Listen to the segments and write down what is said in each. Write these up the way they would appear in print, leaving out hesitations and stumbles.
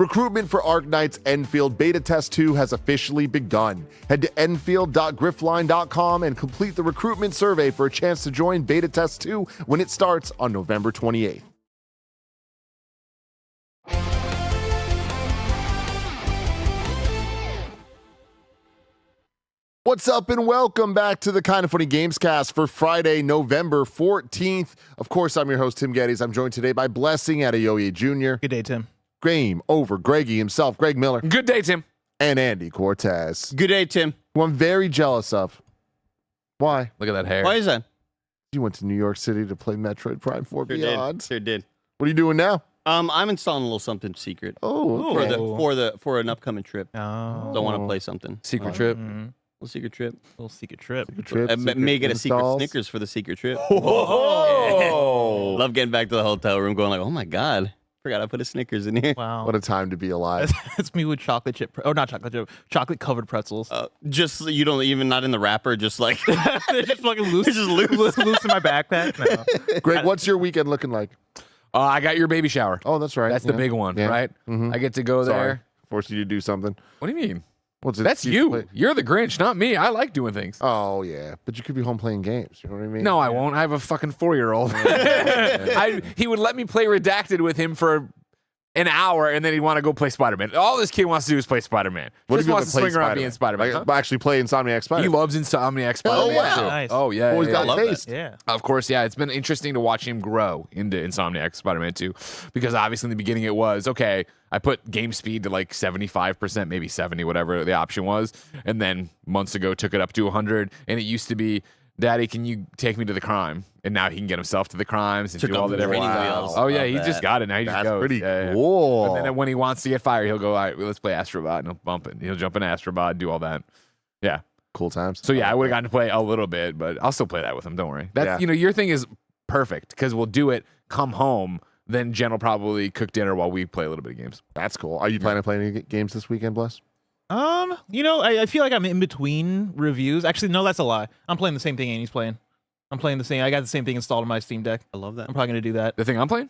Recruitment for Arknights Endfield Beta Test 2 has officially begun. Head to enfield.griffline.com and complete the recruitment survey for a chance to join Beta Test 2 when it starts on November 28th. What's up and welcome back to the Kind of Funny Gamescast for Friday, November 14th. Of course, I'm your host, Tim Geddes. I'm joined today by Blessing Adeoye Jr. Good day, Tim. Game over Greggy himself, Greg Miller. Good day, Tim. And Andy Cortez, Good day, Tim. who I'm very jealous of. Why? Look at that hair. Why is that? You went to New York City to play Metroid Prime 4 Beyond. Sure did. What are you doing now? I'm installing a little something secret Oh, okay. for an upcoming trip. Oh, Don't want to play something. Secret trip. Little secret trip. little secret trip. Trip, I may get a secret installs. Snickers for the secret trip. Oh. Love getting back to the hotel room, going like, oh my god, forgot I put a Snickers in here. Wow. What a time to be alive. That's me with chocolate chip. Not chocolate chip. Chocolate covered pretzels. Just you don't even not in the wrapper, just like They're just fucking loose. They're just loose. loose in my backpack. No. Greg, what's your weekend looking like? I got your baby shower. Oh, that's right. That's the big one, Yeah. right? Mhm. I get to go Sorry. there. Forced you to do something. What do you mean? What's it? That's you. You're the Grinch, not me. I like doing things. Oh, yeah. But you could be home playing games. You know what I mean? No, I won't. I have a fucking 4-year-old. He would let me play Redacted with him for an hour, and then he'd want to go play Spider-Man. All this kid wants to do is play Spider-Man. What Just if you wants to swing around being Spider-Man. Like, actually play Insomniac He Spider-Man. loves Insomniac Spider-Man. wow. too. Nice. Oh, yeah. Always yeah, got yeah. love that. taste. Yeah. Of course, yeah. It's been interesting to watch him grow into Insomniac Spider-Man 2 because obviously in the beginning it was, okay, I put game speed to like 75%, maybe 70, whatever the option was. And then months ago took it up to 100. And it used to be, Daddy, can you take me to the crime? And now he can get himself to the crimes and Took do off all the the different training Wow. wheels. Oh, yeah, Love he just that. got it. Now he just That's goes. pretty Yeah, yeah. cool. And then when he wants to get fired, he'll go, all right, well, let's play Astrobot. And he'll bump it. He'll jump in Astrobot, do all that. Yeah. Cool times. So yeah, I would have gotten to play a little bit, but I'll still play that with him. Don't worry. That's Yeah. your thing is perfect because we'll do it, come home, then Jen will probably cook dinner while we play a little bit of games. That's cool. Are you planning to play any games this weekend, Bless? I feel like I'm in between reviews. Actually, no, that's a lie. I'm playing the same thing Andy's playing. I'm playing the same. I got the same thing installed on my Steam Deck. I love that. I'm probably gonna do that. The thing I'm playing?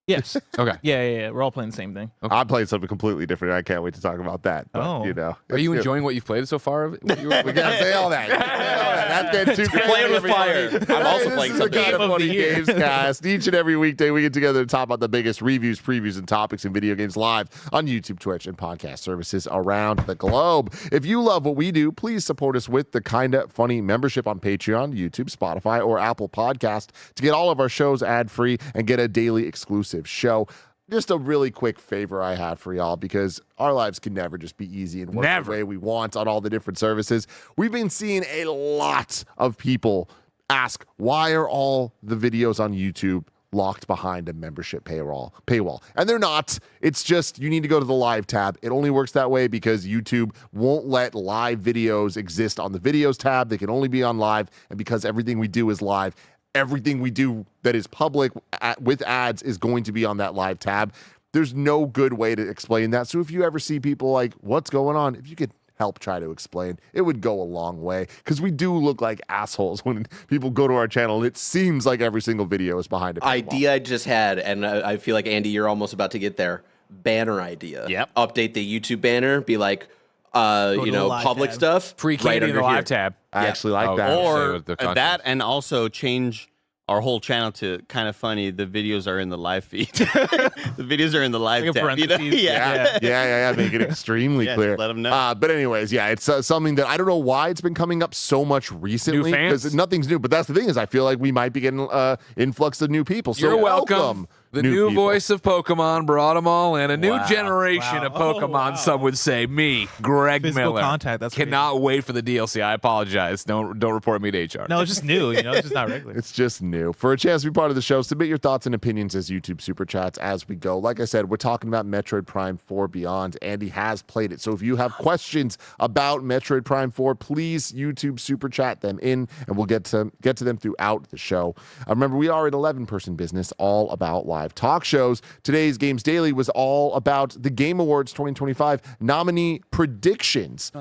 Yes. Okay. Yeah. We're all playing the same thing. Okay. I'm playing something completely different. I can't wait to talk about that. But, Oh. you know, Are you it's- enjoying what you've played so far? We gotta say all that. That's getting too crazy. Playing with everybody. fire. I'm also This playing is the something. Kind of Game of Funny the year. Gamescast. Each and every weekday, we get together to talk about the biggest reviews, previews, and topics in video games live on YouTube, Twitch, and podcast services around the globe. If you love what we do, please support us with the Kinda Funny membership on Patreon, YouTube, Spotify, or Apple Podcast to get all of our shows ad-free and get a daily exclusive show. Just a really quick favor I had for y'all because our lives can never just be easy and work Never. the way we want on all the different services. We've been seeing a lot of people ask, why are all the videos on YouTube locked behind a membership paywall? And they're not. It's just you need to go to the live tab. It only works that way because YouTube won't let live videos exist on the videos tab. They can only be on live. And because everything we do is live, everything we do that is public with ads is going to be on that live tab. There's no good way to explain that. So if you ever see people like, what's going on? If you could help try to explain, it would go a long way because we do look like assholes when people go to our channel. It seems like every single video is behind a paywall. Idea I just had, and I feel like, Andy, you're almost about to get there. Banner idea. Yep. Update the YouTube banner, be like, to the live public tab. stuff. Free right candy in the under here. live tab. I actually like Oh, that. or- Or with the content. that, and also change our whole channel to Kind of Funny. The videos are in the live feed. The videos are in the live Like a tab. You know? parentheses. Yeah. Yeah. Make it extremely Yeah, clear. just let 'em know. But anyways, yeah, it's something that I don't know why it's been coming up so much recently. New fans? Because nothing's new. But that's the thing is I feel like we might be getting influx of new people. So You're welcome. The new people. voice of Pokemon brought them all in. A new Wow. generation Wow. of Pokemon, Oh, wow. some would say. Me, Greg Physical Miller. contact, that's Cannot wait for the DLC. I apologize. Don't report me to HR. No, it's just new. It's just not regular. It's just new. For a chance to be part of the show, submit your thoughts and opinions as YouTube Super Chats as we go. Like I said, we're talking about Metroid Prime 4 Beyond. Andy has played it. So if you have questions about Metroid Prime 4, please YouTube Super Chat them in, and we'll get to them throughout the show. Remember, we are an 11-person business all about live talk shows. Today's Games Daily was all about the Game Awards 2025 nominee predictions,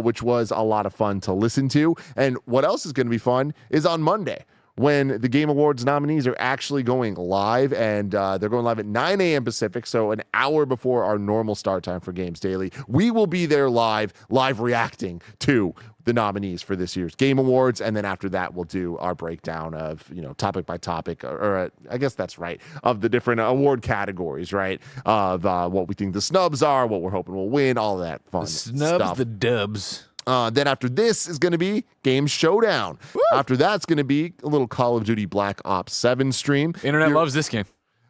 which was a lot of fun to listen to. And what else is going to be fun is on Monday, when the Game Awards nominees are actually going live, and they're going live at 9 a.m. Pacific, so an hour before our normal start time for Games Daily. We will be there live reacting to the nominees for this year's Game Awards, and then after that we'll do our breakdown of, you know, topic by topic, or I guess that's right, of the different award categories, right, of what we think the snubs are, what we're hoping will win, all that fun Snubs, stuff. the dubs. Then after this is going to be Game Showdown. Woo! After that's going to be a little Call of Duty Black Ops 7 stream. Internet loves this game.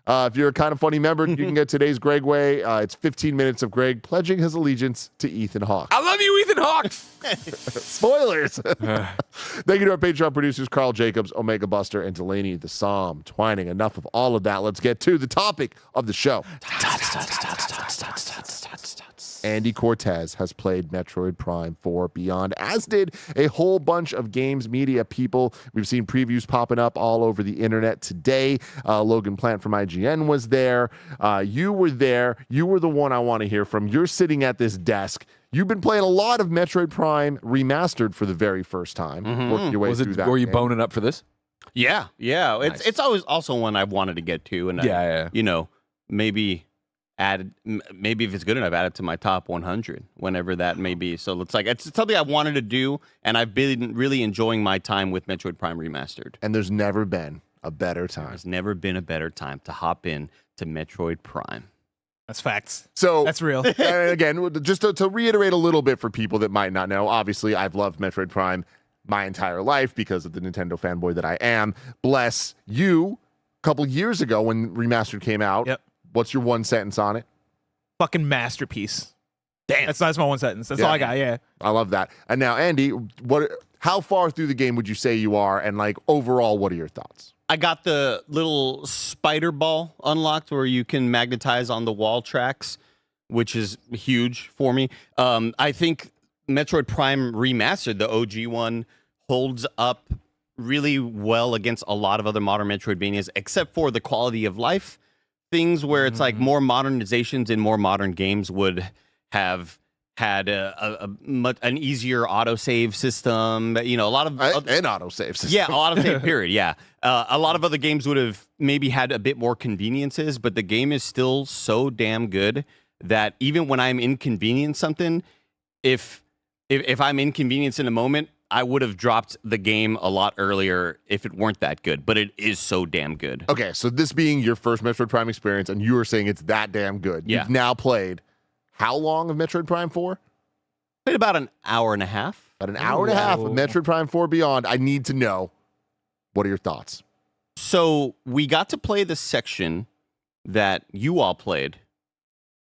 If you're a Kind of Funny member, you can get today's Greg Way. It's 15 minutes of Greg pledging his allegiance to Ethan Hawke. I love you, Ethan Hawke. Spoilers. Thank you to our Patreon producers, Carl Jacobs, Omega Buster, and Delaney the Psalm. Twining, enough of all of that. Let's get to the topic of the show. Andy Cortez has played Metroid Prime 4 Beyond, as did a whole bunch of games media people. We've seen previews popping up all over the internet today. Logan Plant from IGN was there. You were there. You were the one I want to hear from. You're sitting at this desk. You've been playing a lot of Metroid Prime Remastered for the very first time. Working your way through that. Were you game. boning up for this? Yeah. Nice. It's always also one I've wanted to get to, and you know, maybe if it's good enough, add it to my top 100 whenever that may be. So it's something I wanted to do, and I've been really enjoying my time with Metroid Prime Remastered. And there's never been a better time. There's never been a better time to hop in to Metroid Prime. That's facts. So That's real. and again, just to reiterate a little bit for people that might not know, obviously I've loved Metroid Prime my entire life because of the Nintendo fanboy that I am. Bless you. A couple years ago when Remastered came out, Yep. What's your one sentence on it? Fucking masterpiece. Damn. That's my one sentence. That's Yeah. all I got. Yeah. I love that. And now, Andy, how far through the game would you say you are? And like overall, what are your thoughts? I got the little spider ball unlocked where you can magnetize on the wall tracks, which is huge for me. I think Metroid Prime Remastered, the OG one, holds up really well against a lot of other modern Metroidvanias, except for the quality of life things where it's like more modernizations in more modern games would have had an easier autosave system. You know, a lot of an autosave system. yeah, a autosave period. Yeah, a lot of other games would have maybe had a bit more conveniences, but the game is still so damn good that even when I'm inconvenienced something, if I'm inconvenienced in a moment, I would have dropped the game a lot earlier if it weren't that good, but it is so damn good. Okay, so this being your first Metroid Prime experience, and you were saying it's that damn good. Yeah. You've now played how long of Metroid Prime 4? Played about an hour and a half. About an hour and a half of Metroid Prime 4 Beyond. I need to know, what are your thoughts? So we got to play the section that you all played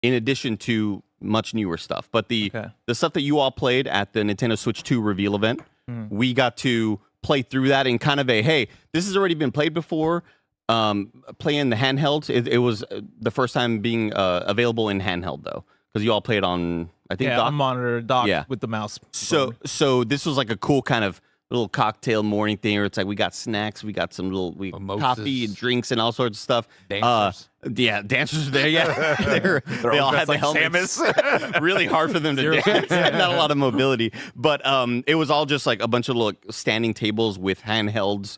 in addition to much newer stuff. But the stuff that you all played at the Nintendo Switch 2 reveal event, we got to play through that in kind of a, hey, this has already been played before. Playing the handheld, it was the first time being available in handheld, though, because you all played on, I think, dock? On monitor dock with the mouse. So this was like a cool kind of little cocktail morning thing, where it's like we got snacks, we got some little coffee and drinks and all sorts of stuff. Dancers. Dancers were there. Yeah, they all had the helmets. Really hard for them to dance. Not a lot of mobility, but it was all just like a bunch of little standing tables with handhelds,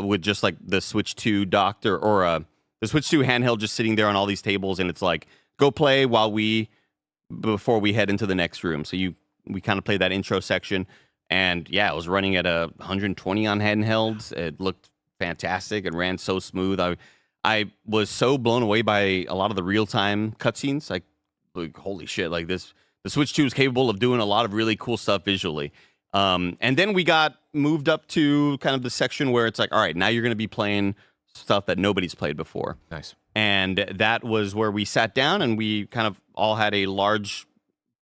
with just like the Switch 2 docked or the Switch 2 handheld just sitting there on all these tables, and it's like go play before we head into the next room. So we kind of played that intro section. And yeah, it was running at 120 on handhelds. It looked fantastic and ran so smooth. I was so blown away by a lot of the real-time cutscenes. Like holy shit, like this, the Switch 2 is capable of doing a lot of really cool stuff visually. And then we got moved up to kind of the section where it's like, all right, now you're going to be playing stuff that nobody's played before. Nice. And that was where we sat down and we kind of all had a large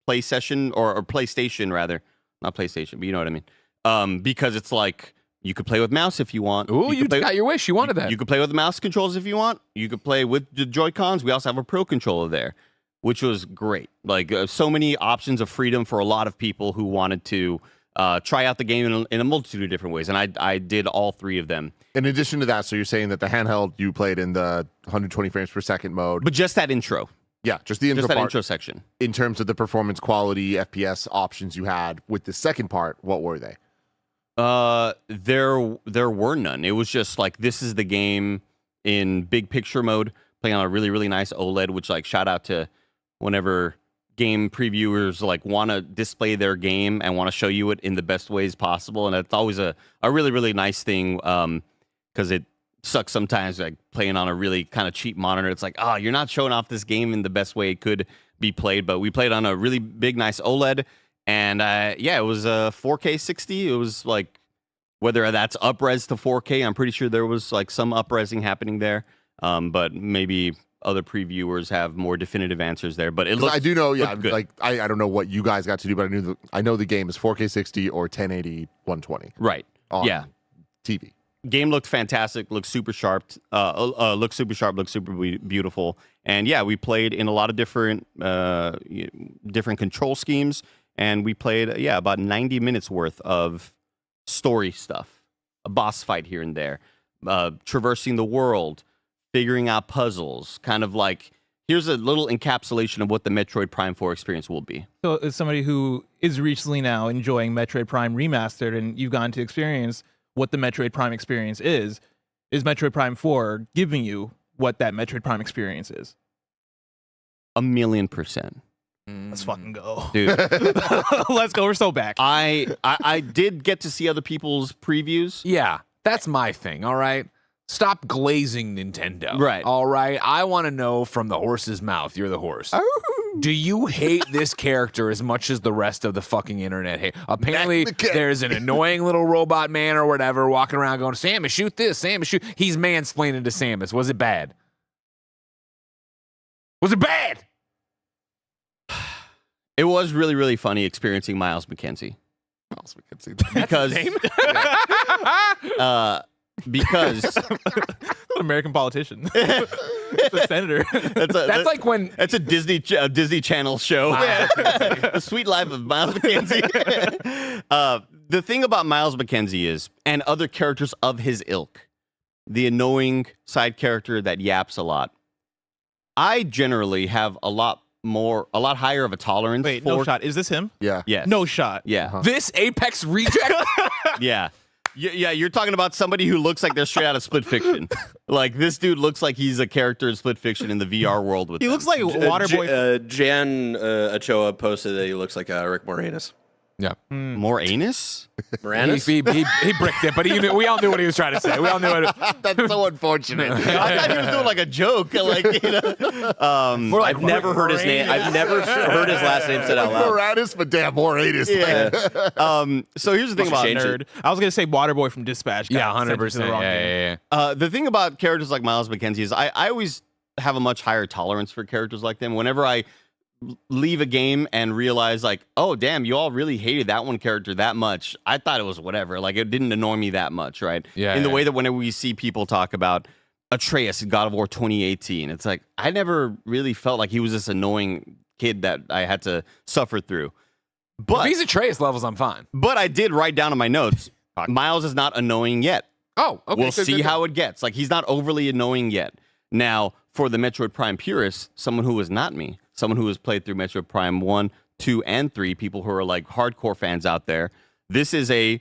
play session or PlayStation rather. Not PlayStation, but you know what I mean. Because it's like you could play with mouse if you want. Ooh, you got your wish. You wanted that. You could play with the mouse controls if you want. You could play with the Joy-Cons. We also have a Pro controller there, which was great. Like so many options of freedom for a lot of people who wanted to try out the game in a multitude of different ways. And I did all three of them. In addition to that, so you're saying that the handheld you played in the 120 frames per second mode. But just that intro. Yeah, just the intro Just that part. intro section. In terms of the performance quality, FPS options you had with the second part, what were they? There were none. It was just like, this is the game in big picture mode, playing on a really, really nice OLED, which, like, shout out to whenever game previewers like want to display their game and want to show you it in the best ways possible. And that's always a really, really nice thing, because it sucks sometimes, like playing on a really kind of cheap monitor. It's like, oh, you're not showing off this game in the best way it could be played. But we played on a really big, nice OLED. And yeah, it was 4K 60. It was like, whether that's up-res to 4K, I'm pretty sure there was like some up-resing happening there. But maybe other previewers have more definitive answers there. But it looks, I do know, yeah, good. like I don't know what you guys got to do, but I know the game is 4K 60 or 1080 120. Right. On Yeah. TV. Game looked fantastic. Looked super sharp. Looked super sharp. Looked super beautiful. And yeah, we played in a lot of different control schemes, and we played about 90 minutes worth of story stuff, a boss fight here and there, traversing the world, figuring out puzzles, kind of like, here's a little encapsulation of what the Metroid Prime 4 experience will be. So as somebody who is recently now enjoying Metroid Prime Remastered, and you've gotten to experience what the Metroid Prime experience is Metroid Prime 4 giving you what that Metroid Prime experience is? 1,000,000%. Let's fucking go. Dude. Let's go. We're so back. I did get to see other people's previews. Yeah, that's my thing. All right. Stop glazing Nintendo. Right. All right. I want to know from the horse's mouth. You're the horse. Do you hate this character as much as the rest of the fucking internet hate? Apparently, there's an annoying little robot man or whatever walking around going, Samus, shoot this. Samus, shoot. He's mansplaining to Samus. Was it bad? Was it bad? It was really, really funny experiencing Miles McKenzie. Miles McKenzie. Because An American politician. The senator. That's like when that's a Disney Channel show. The Sweet Life of Miles McKenzie. The thing about Miles McKenzie is, and other characters of his ilk, the annoying side character that yaps a lot. I generally have a lot higher of a tolerance. Wait, for... no shot. Is this him? Yeah. Yes. No shot. Yeah. this Apex reject. Yeah. Yeah, you're talking about somebody who looks like they're straight out of Split Fiction. Like, this dude looks like he's a character in Split Fiction in the VR world. With He them. looks like Waterboy. Jan Ochoa posted that he looks like Rick Moranis. Yeah. More anus? Moranis? He bricked it, but we all knew what he was trying to say. We all knew it. That's so unfortunate. I thought he was doing like a joke. Like, you know. More like I've never heard his name. I've never heard his last name said out loud. Moranis, but damn, more anus. Yeah. So here's the thing about Nerd. I was gonna say Waterboy from Dispatch. Yeah, 100%. Yeah. the thing about characters like Miles McKenzie is I always have a much higher tolerance for characters like them. Whenever I leave a game and realize, like, oh damn, you all really hated that one character that much. I thought it was whatever. Like, it didn't annoy me that much, right? Yeah. In the way that whenever we see people talk about Atreus in God of War 2018, it's like I never really felt like he was this annoying kid that I had to suffer through. But If he's Atreus levels, I'm fine. But I did write down in my notes, Miles is not annoying yet. Oh, okay. We'll see how it gets. Like, he's not overly annoying yet. Now, for the Metroid Prime purists, someone who is not me, someone who has played through Metroid Prime 1, 2, and 3, people who are like hardcore fans out there, this is a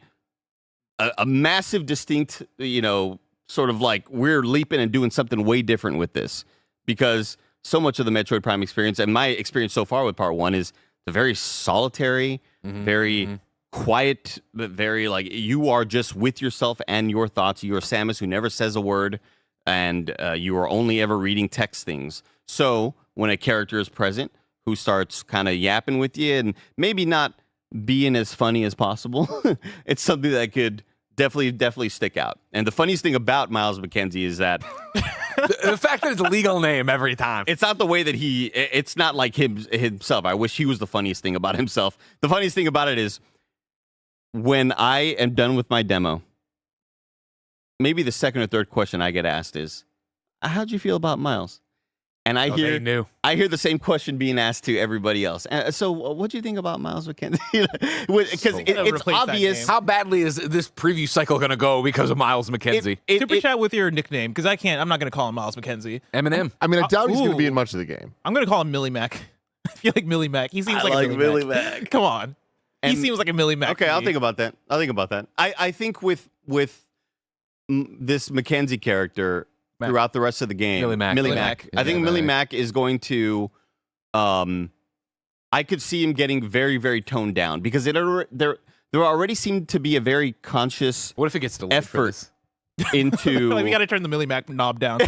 massive, distinct, sort of like we're leaping and doing something way different with this. Because so much of the Metroid Prime experience, and my experience so far with Part 1, is a very solitary, very quiet, but very like you are just with yourself and your thoughts. You are Samus who never says a word, and you are only ever reading text things. So when a character is present who starts kind of yapping with you and maybe not being as funny as possible, it's something that could definitely stick out. And the funniest thing about Miles McKenzie is that the fact that it's a legal name every time. it's not the way that it's not like himself. I wish he was the funniest thing about himself. The funniest thing about it is when I am done with my demo, maybe the second or third question I get asked is, how'd you feel about Miles? And I hear the same question being asked to everybody else. So what do you think about Miles McKenzie? Because it's obvious. How badly is this preview cycle going to go because of Miles McKenzie? Super chat with your nickname, because I'm not going to call him Miles McKenzie. Eminem. I mean, I doubt he's going to be in much of the game. I'm going to call him Millie Mac. I feel like Millie Mac. He seems like Millie Millie Mac. Come on. He seems like a Millie Mac. Okay, I'll think about that. I think with this Mackenzie character throughout the rest of the game, Millie Mac. I think Millie Mac is going to. I could see him getting very, very toned down because there already seemed to be a very conscious What if it gets delayed effort into. Like, we got to turn the Millie Mac knob down.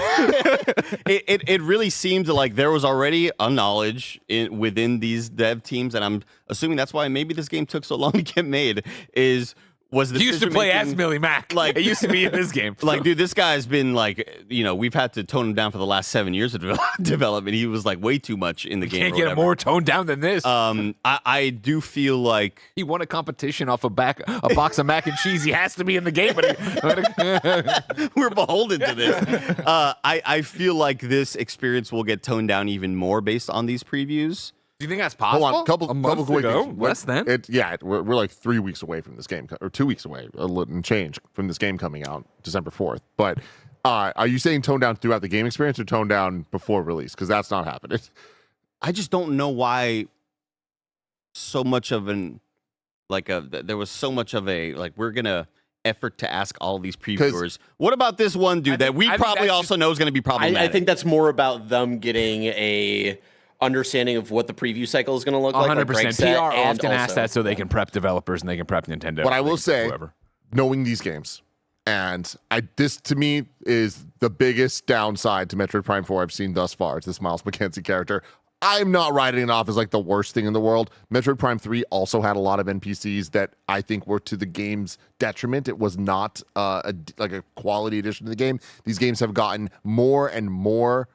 It really seemed like there was already a knowledge within these dev teams, and I'm assuming that's why maybe this game took so long to get made. Was the You used to play as Millie Mac. Like, It used to be in this game. Like, dude, this guy's been like, we've had to tone him down for the last 7 years of development. He was like way too much in the game. Can't get him more toned down than this. I do feel like he won a competition off a box of mac and cheese. He has to be in the game, but we're beholden to this. I feel like this experience will get toned down even more based on these previews. Do you think that's possible? Hold on, couple quick ago? things. Less than? We're like 3 weeks away from this game, or 2 weeks away, a little and change from this game coming out December 4th. But are you saying tone down throughout the game experience or tone down before release? Because that's not happening. I just don't know why so much of there was so much of a we're gonna effort to ask all these previewers. What about this one dude that we probably also know is going to be problematic? I think that's more about them getting a understanding of what the preview cycle is going to look like. 100%. PR often asks that so they can prep developers and they can prep Nintendo. But I will say, knowing these games, and this to me is the biggest downside to Metroid Prime 4 I've seen thus far. It's this Miles McKenzie character. I'm not writing it off as like the worst thing in the world. Metroid Prime 3 also had a lot of NPCs that I think were to the game's detriment. It was not a quality addition to the game. These games have gotten more and more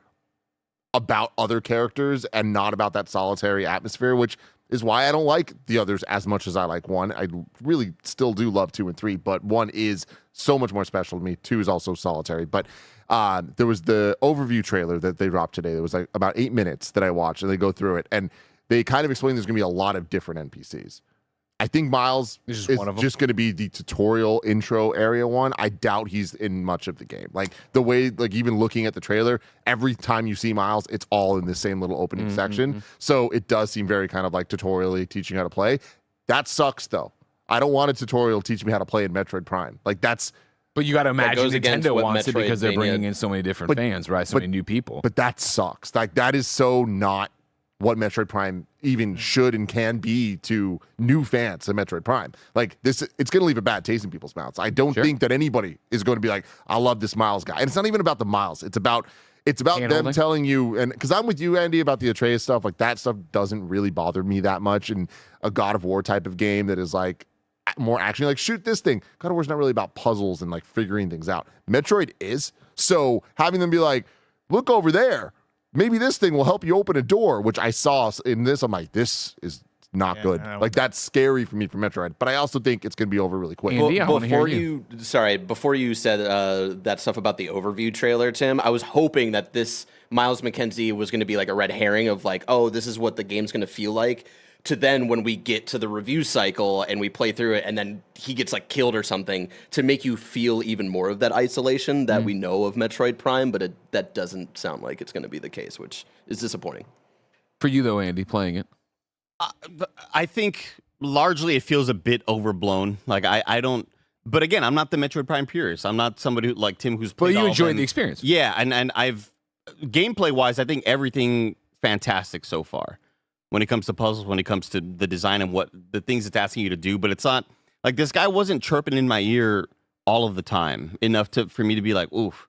about other characters and not about that solitary atmosphere, which is why I don't like the others as much as I like 1. I really still do love 2 and 3, but 1 is so much more special to me. 2 is also solitary. But there was the overview trailer that they dropped today. It was like about 8 minutes that I watched, and they go through it, and they kind of explain there's going to be a lot of different NPCs. I think Miles is just going to be the tutorial intro area one. I doubt he's in much of the game. Like the way, like even looking at the trailer, every time you see Miles, it's all in the same little opening section. So it does seem very kind of like tutorially teaching how to play. That sucks though. I don't want a tutorial teaching me how to play in Metroid Prime. Like that's. But you got to imagine Nintendo wants it Metroid because they're bringing in so many different fans, right? So many new people. But that sucks. Like that is so not what Metroid Prime even should and can be to new fans of Metroid Prime. Like this, it's going to leave a bad taste in people's mouths. I don't think that anybody is going to be like, I love this Miles guy. And it's not even about the Miles. It's about them telling you, and because I'm with you, Andy, about the Atreus stuff. Like that stuff doesn't really bother me that much in a God of War type of game that is like more action. Like shoot this thing. God of War's not really about puzzles and like figuring things out. Metroid is. So having them be like, look over there. Maybe this thing will help you open a door, which I saw in this. I'm like, this is not good. Like that's scary for me for Metroid. But I also think it's going to be over really quick. Andy, before you said that stuff about the overview trailer, Tim, I was hoping that this Miles McKenzie was going to be like a red herring of like, oh, this is what the game's going to feel like. To then when we get to the review cycle and we play through it and then he gets like killed or something, to make you feel even more of that isolation that we know of Metroid Prime, but that doesn't sound like it's going to be the case, which is disappointing. For you though, Andy, playing it. I think largely it feels a bit overblown. Like I don't, but again, I'm not the Metroid Prime purist. I'm not somebody who, like Tim who's played. But you enjoyed the experience. Yeah, and I've gameplay wise, I think everything fantastic so far. When it comes to puzzles, when it comes to the design and what the things it's asking you to do, but it's not like this guy wasn't chirping in my ear all of the time enough for me to be like, oof.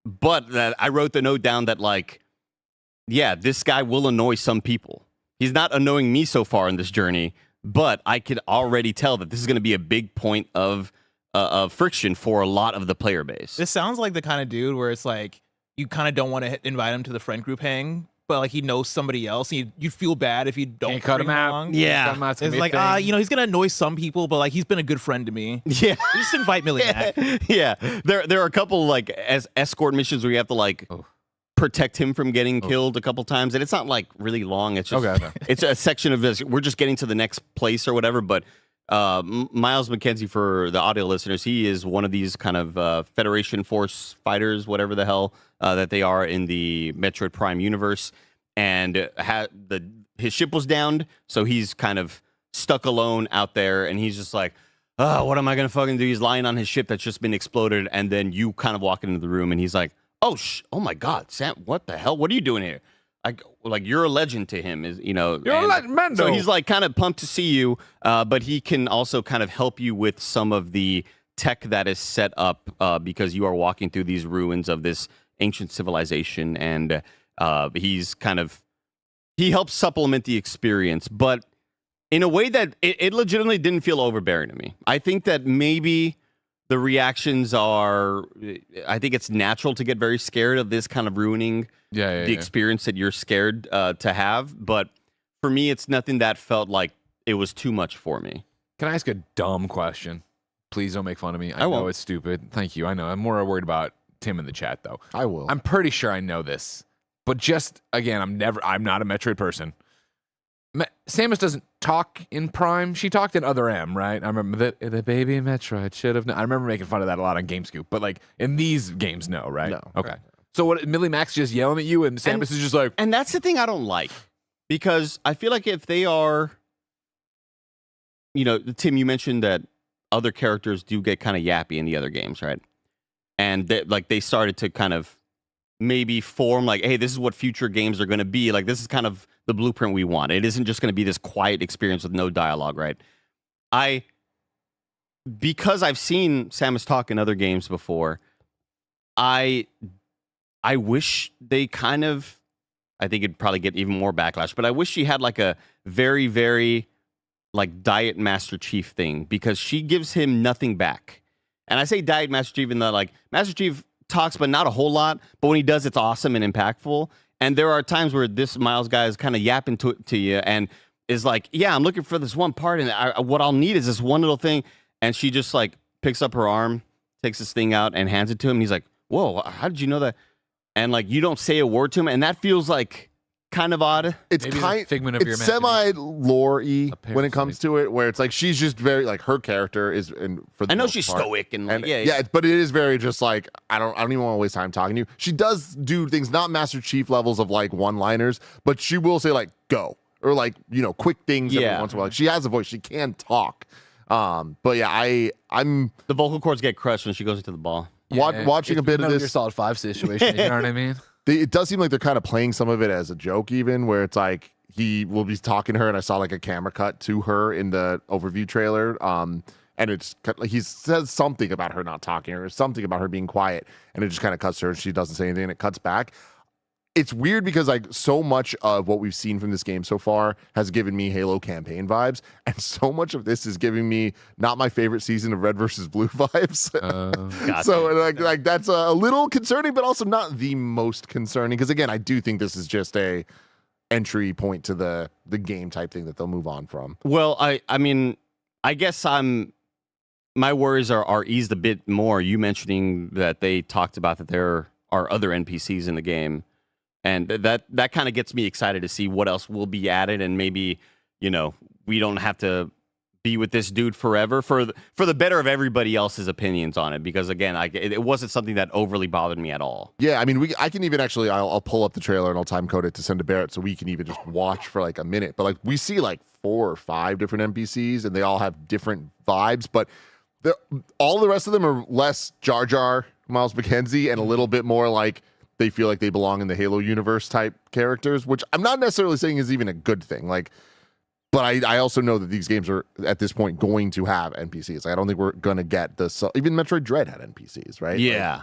But that I wrote the note down that like, yeah, this guy will annoy some people. He's not annoying me so far in this journey, but I could already tell that this is going to be a big point of friction for a lot of the player base. This sounds like the kind of dude where it's like you kind of don't want to invite him to the friend group hang, but like he knows somebody else, and you feel bad if you don't cut him out. Along. Yeah, it's like he's gonna annoy some people, but like he's been a good friend to me. Yeah, just invite Millie back. Yeah, there are a couple like escort missions where you have to like protect him from getting killed a couple times, and it's not like really long. It's just it's a section of this. We're just getting to the next place or whatever. But Miles McKenzie, for the audio listeners, he is one of these kind of Federation Force fighters, whatever the hell that they are in the Metroid Prime universe, and his ship was downed, so he's kind of stuck alone out there, and he's just like, oh, what am I gonna fucking do? He's lying on his ship that's just been exploded, and then you kind of walk into the room, and he's like, oh my God, Sam, what the hell? What are you doing here? Like you're a legend to him, is you're a legend. So he's like kind of pumped to see you, but he can also kind of help you with some of the tech that is set up because you are walking through these ruins of this ancient civilization, and he helps supplement the experience, but in a way that it legitimately didn't feel overbearing to me. I think that maybe the reactions are, I think it's natural to get very scared of this kind of ruining the experience that you're scared to have. But for me, it's nothing that felt like it was too much for me. Can I ask a dumb question? Please don't make fun of me. I know won't. it's stupid. Thank you. I know. I'm more worried about Tim in the chat, though. I will. I'm pretty sure I know this. But just, again, I'm not a Metroid person. Samus doesn't talk in Prime. She talked in Other M, right? I remember the baby in Metroid should have. I remember making fun of that a lot on Gamescoop. But like in these games, no, right? No. Okay. So what? Millie Max just yelling at you, and Samus is just like. And that's the thing I don't like, because I feel like if they are, Tim, you mentioned that other characters do get kind of yappy in the other games, right? And they started to kind of maybe form like, hey, this is what future games are going to be. Like, this is kind of the blueprint we want. It isn't just going to be this quiet experience with no dialogue, right? Because I've seen Samus talk in other games before, I wish they kind of, I think it'd probably get even more backlash, but I wish she had like a very, very like Diet Master Chief thing, because she gives him nothing back. And I say Diet Master Chief in that, like, Master Chief talks, but not a whole lot. But when he does, it's awesome and impactful. And there are times where this Miles guy is kind of yapping to you and is like, yeah, I'm looking for this one part, and what I'll need is this one little thing. And she just like picks up her arm, takes this thing out, and hands it to him. And he's like, whoa, how did you know that? And like, you don't say a word to him, and that feels like kind of odd. It's Maybe kind the figment of your it's semi lore-y A when it comes to it, where it's like she's just very like, her character is, and for the I know most she's part, stoic and yeah, but it is very just like, I don't even want to waste time talking to you. She does do things, not Master Chief levels of like one-liners, but she will say like go, or like, quick things every once in a while. Like, she has a voice, she can talk. But yeah, I'm the vocal cords get crushed when she goes into the ball. watching a bit of Your this. Solid 5 situation. You know what I mean? It does seem like they're kind of playing some of it as a joke, even where it's like he will be talking to her, and I saw like a camera cut to her in the overview trailer. And it's like he says something about her not talking, or something about her being quiet, and it just kind of cuts to her, and she doesn't say anything, and it cuts back. It's weird because like so much of what we've seen from this game so far has given me Halo campaign vibes, and so much of this is giving me not my favorite season of Red versus Blue vibes. So like that's a little concerning, but also not the most concerning, because again, I do think this is just a entry point to the game type thing that they'll move on from. Well, I mean, I guess my worries are eased a bit more. You mentioning that they talked about that there are other NPCs in the game. And that kind of gets me excited to see what else will be added, and maybe, we don't have to be with this dude forever for the better of everybody else's opinions on it. Because again, it wasn't something that overly bothered me at all. Yeah, I mean, I can even actually, I'll pull up the trailer and I'll time code it to send to Barrett, so we can even just watch for like a minute. But like, we see like 4 or 5 different NPCs, and they all have different vibes, but all the rest of them are less Jar Jar Miles McKenzie and a little bit more like they feel like they belong in the Halo universe type characters, which I'm not necessarily saying is even a good thing. Like, but I also know that these games are at this point going to have NPCs. Like, I don't think we're going to get even Metroid Dread had NPCs, right? Yeah.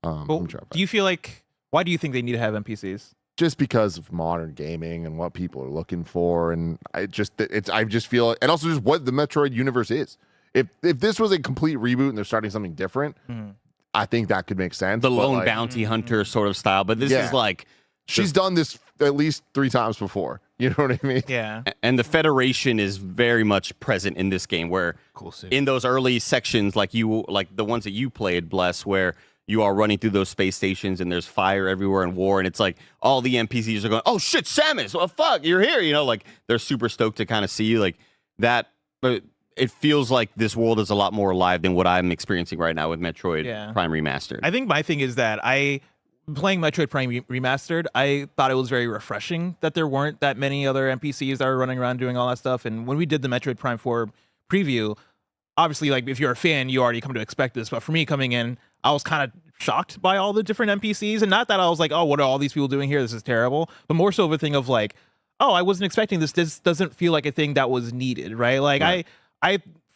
Well, do you feel like, why do you think they need to have NPCs? Just because of modern gaming and what people are looking for, and I just feel, and also just what the Metroid universe is. If this was a complete reboot and they're starting something different, I think that could make sense. The lone bounty hunter sort of style, but this is like, she's done this at least 3 times before. You know what I mean? Yeah. And the Federation is very much present in this game, where in those early sections, like the ones that you played, Bless, where you are running through those space stations and there's fire everywhere and war, and it's like all the NPCs are going, oh shit, Samus, well fuck, you're here, like they're super stoked to kind of see you like that. But it feels like this world is a lot more alive than what I'm experiencing right now with Metroid Prime Remastered. I think my thing is that playing Metroid Prime Remastered, I thought it was very refreshing that there weren't that many other NPCs that were running around doing all that stuff. And when we did the Metroid Prime 4 preview, obviously, like if you're a fan, you already come to expect this. But for me coming in, I was kind of shocked by all the different NPCs. And not that I was like, oh, what are all these people doing here? This is terrible. But more so of a thing of like, oh, I wasn't expecting this. This doesn't feel like a thing that was needed, right? Like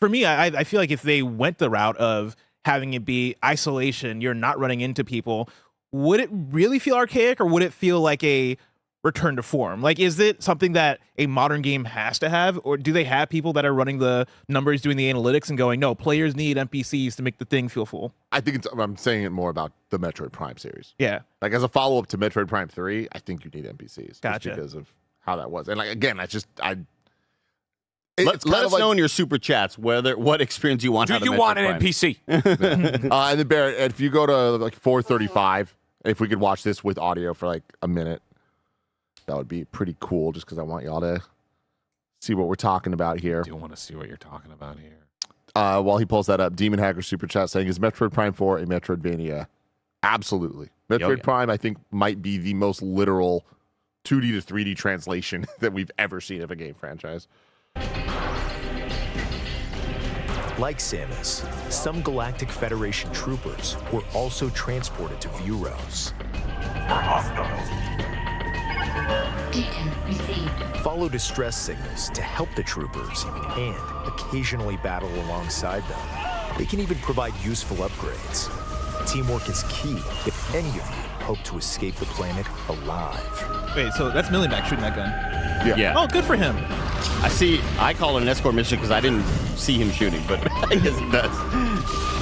for me, I feel like if they went the route of having it be isolation, you're not running into people, would it really feel archaic or would it feel like a return to form? Like, is it something that a modern game has to have, or do they have people that are running the numbers, doing the analytics and going, no, players need NPCs to make the thing feel full? I think I'm saying it more about the Metroid Prime series. Yeah. Like as a follow-up to Metroid Prime 3, I think you need NPCs. Gotcha. Just because of how that was. And like, again, let us know in your super chats what experience you want. Do you want an NPC? And then Barrett, if you go to like 435, if we could watch this with audio for like a minute, that would be pretty cool. Just because I want y'all to see what we're talking about here. I do want to see what you're talking about here. While he pulls that up, Demon Hacker Super Chat saying, is Metroid Prime 4 a Metroidvania? Absolutely. Metroid Prime, I think, might be the most literal 2D to 3D translation that we've ever seen of a game franchise. Like Samus, some Galactic Federation troopers were also transported to Vuros. Data received. Follow distress signals to help the troopers and occasionally battle alongside them. They can even provide useful upgrades. Teamwork is key if any of you hope to escape the planet alive. Wait, so that's Millimac shooting that gun. Yeah. Oh, good for him. I call it an escort mission because I didn't see him shooting, but I guess he does.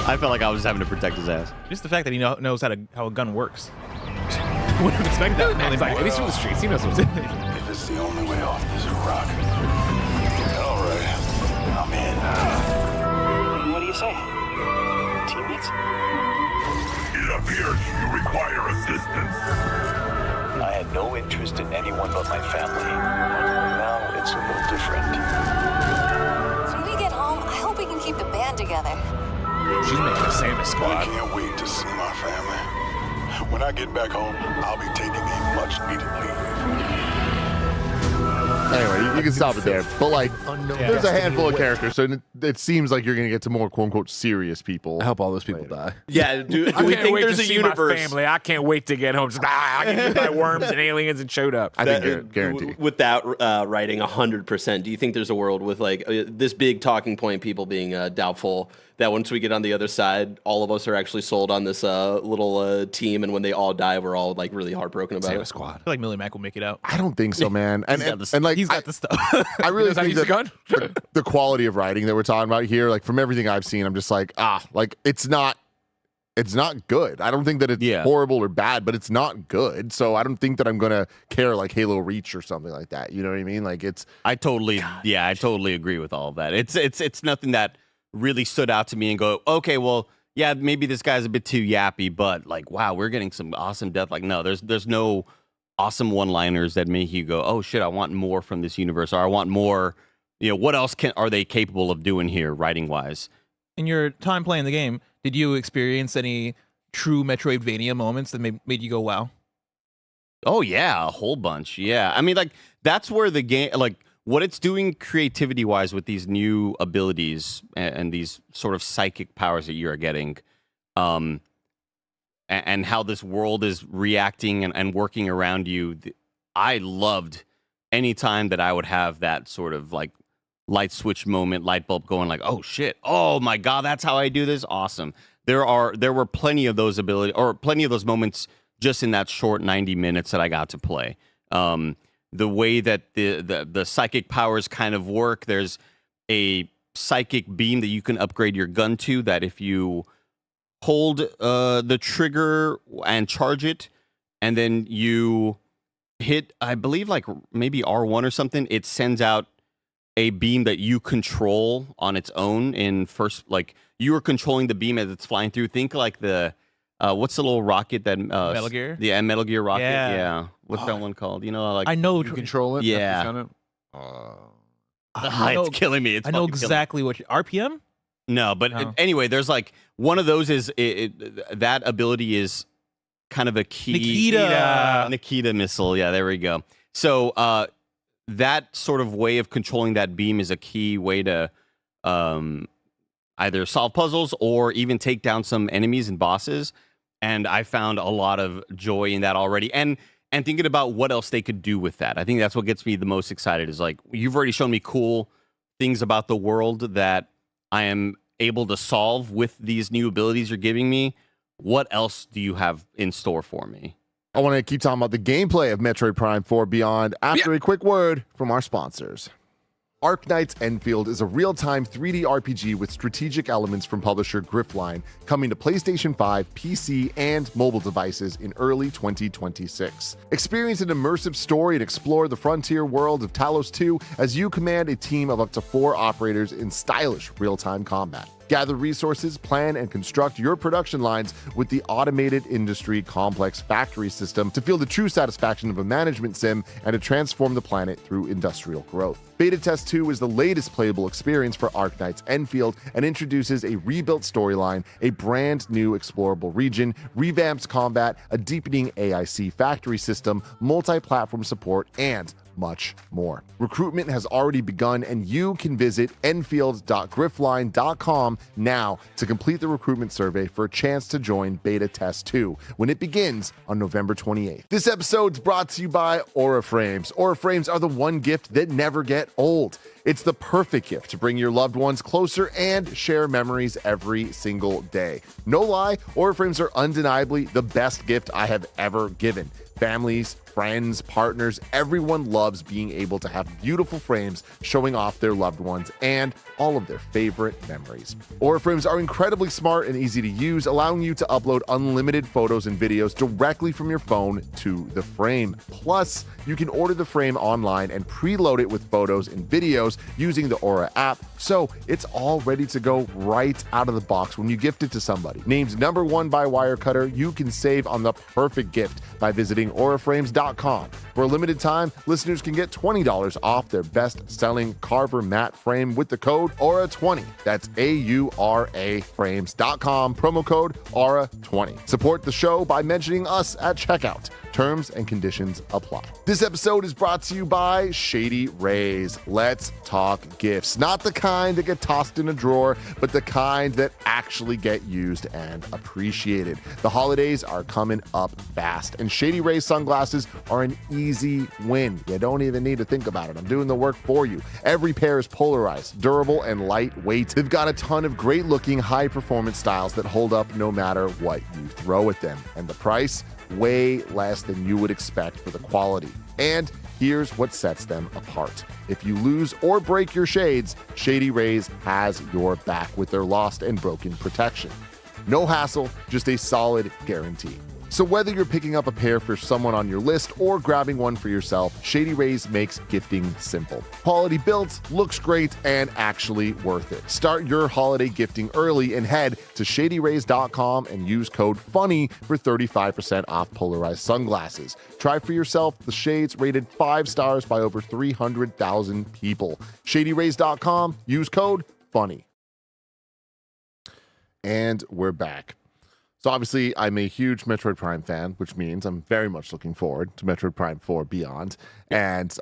I felt like I was having to protect his ass. Just the fact that he knows how a gun works. Wouldn't expect that. At least from the streets, he knows what's in. If it's the only way off this rock. All right, I'm in. What do you say? Teammates? It appears you require assistance. I had no interest in anyone but my family. Now it's a little different. When we get home, I hope we can keep the band together. She's making a Samus I squad. can't wait to see my family. When I get back home, I'll be taking a much-needed leave. Anyway, you can stop it there. But like, there's a handful of Destiny characters, so it seems like you're going to get to more quote-unquote serious people. I hope all those people die. Yeah, do I we can't think wait there's to a see universe? my family. I can't wait to get home. Just, I can get my worms and aliens and showed up. I think guaranteed. Without writing 100%, do you think there's a world with like this big talking point, people being doubtful, that once we get on the other side, all of us are actually sold on this little team, and when they all die, we're all like really heartbroken about Samus it? squad. I feel like Millimac will make it out. I don't think so, man. And like, He's got the stuff. I really Knows how to think use a that gun? the quality of writing that we're talking about here, like from everything I've seen, I'm just like, it's not good. I don't think that it's horrible or bad, but it's not good. So I don't think that I'm gonna care like Halo Reach or something like that. You know what I mean? Like I totally agree with all of that. It's nothing that really stood out to me and go, okay, well, yeah, maybe this guy's a bit too yappy, but like, wow, we're getting some awesome depth. Like, no, there's no awesome one-liners that make you go, oh shit, I want more from this universe, or I want more. You know, what else are they capable of doing here, writing wise? In your time playing the game, did you experience any true Metroidvania moments that made you go, wow? Oh yeah, a whole bunch. Yeah, I mean, like that's where the game, like what it's doing creativity wise with these new abilities and these sort of psychic powers that you are getting, and how this world is reacting and working around you. I loved any time that I would have that sort of like light switch moment, light bulb going like, oh shit, oh my god, that's how I do this. Awesome. There were plenty of those abilities or plenty of those moments just in that short 90 minutes that I got to play. The way that the psychic powers kind of work, there's a psychic beam that you can upgrade your gun to, that if you hold the trigger and charge it, and then you hit, I believe, like maybe R1 or something, it sends out a beam that you control on its own in first, like you are controlling the beam as it's flying through. Think like the, what's the little rocket that... Metal Gear? Yeah, Metal Gear rocket. Yeah. What's that one called? You know, like... I know. You control it? Yeah. It's killing me. It's I know fucking killing me. exactly what RPM? No, but Oh. anyway, there's like one of those is that ability is kind of a key Nikita missile. Yeah, there we go. So that sort of way of controlling that beam is a key way to either solve puzzles or even take down some enemies and bosses. And I found a lot of joy in that already. And thinking about what else they could do with that. I think that's what gets me the most excited is like, you've already shown me cool things about the world that I am able to solve with these new abilities you're giving me. What else do you have in store for me? I want to keep talking about the gameplay of Metroid Prime 4 Beyond after a quick word from our sponsors. Arknights Endfield is a real-time 3D RPG with strategic elements from publisher Griffline, coming to PlayStation 5, PC, and mobile devices in early 2026. Experience an immersive story and explore the frontier world of Talos 2 as you command a team of up to 4 operators in stylish real-time combat. Gather resources, plan, and construct your production lines with the automated industry complex factory system to feel the true satisfaction of a management sim and to transform the planet through industrial growth. Beta Test II is the latest playable experience for Arknights Endfield and introduces a rebuilt storyline, a brand new explorable region, revamped combat, a deepening AIC factory system, multi-platform support, and much more. Recruitment has already begun, and you can visit enfield.griffline.com now to complete the recruitment survey for a chance to join Beta Test 2 when it begins on November 28th. This episode's brought to you by Aura Frames. Aura Frames are the one gift that never get old. It's the perfect gift to bring your loved ones closer and share memories every single day. No lie, Aura Frames are undeniably the best gift I have ever given. Families, friends, partners, everyone loves being able to have beautiful frames showing off their loved ones and all of their favorite memories. Aura frames are incredibly smart and easy to use, allowing you to upload unlimited photos and videos directly from your phone to the frame. Plus, you can order the frame online and preload it with photos and videos using the Aura app, so it's all ready to go right out of the box when you gift it to somebody. Named #1 by Wirecutter, you can save on the perfect gift by visiting auraframes.com. For a limited time, listeners can get $20 off their best-selling Carver matte frame with the code AURA20. That's AURA frames.com, promo code AURA20. Support the show by mentioning us at checkout. Terms and conditions apply. This episode is brought to you by Shady Rays. Let's talk gifts. Not the kind that get tossed in a drawer, but the kind that actually get used and appreciated. The holidays are coming up fast, and Shady Rays sunglasses are an easy win. You don't even need to think about it. I'm doing the work for you. Every pair is polarized, durable, and lightweight. They've got a ton of great-looking, high-performance styles that hold up no matter what you throw at them. And the price? Way less than you would expect for the quality. And here's what sets them apart. If you lose or break your shades, Shady Rays has your back with their lost and broken protection. No hassle, just a solid guarantee. So whether you're picking up a pair for someone on your list or grabbing one for yourself, Shady Rays makes gifting simple. Quality built, looks great, and actually worth it. Start your holiday gifting early and head to shadyrays.com and use code FUNNY for 35% off polarized sunglasses. Try for yourself the shades rated 5 stars by over 300,000 people. Shadyrays.com, use code FUNNY. And we're back. So obviously, I'm a huge Metroid Prime fan, which means I'm very much looking forward to Metroid Prime 4 Beyond. And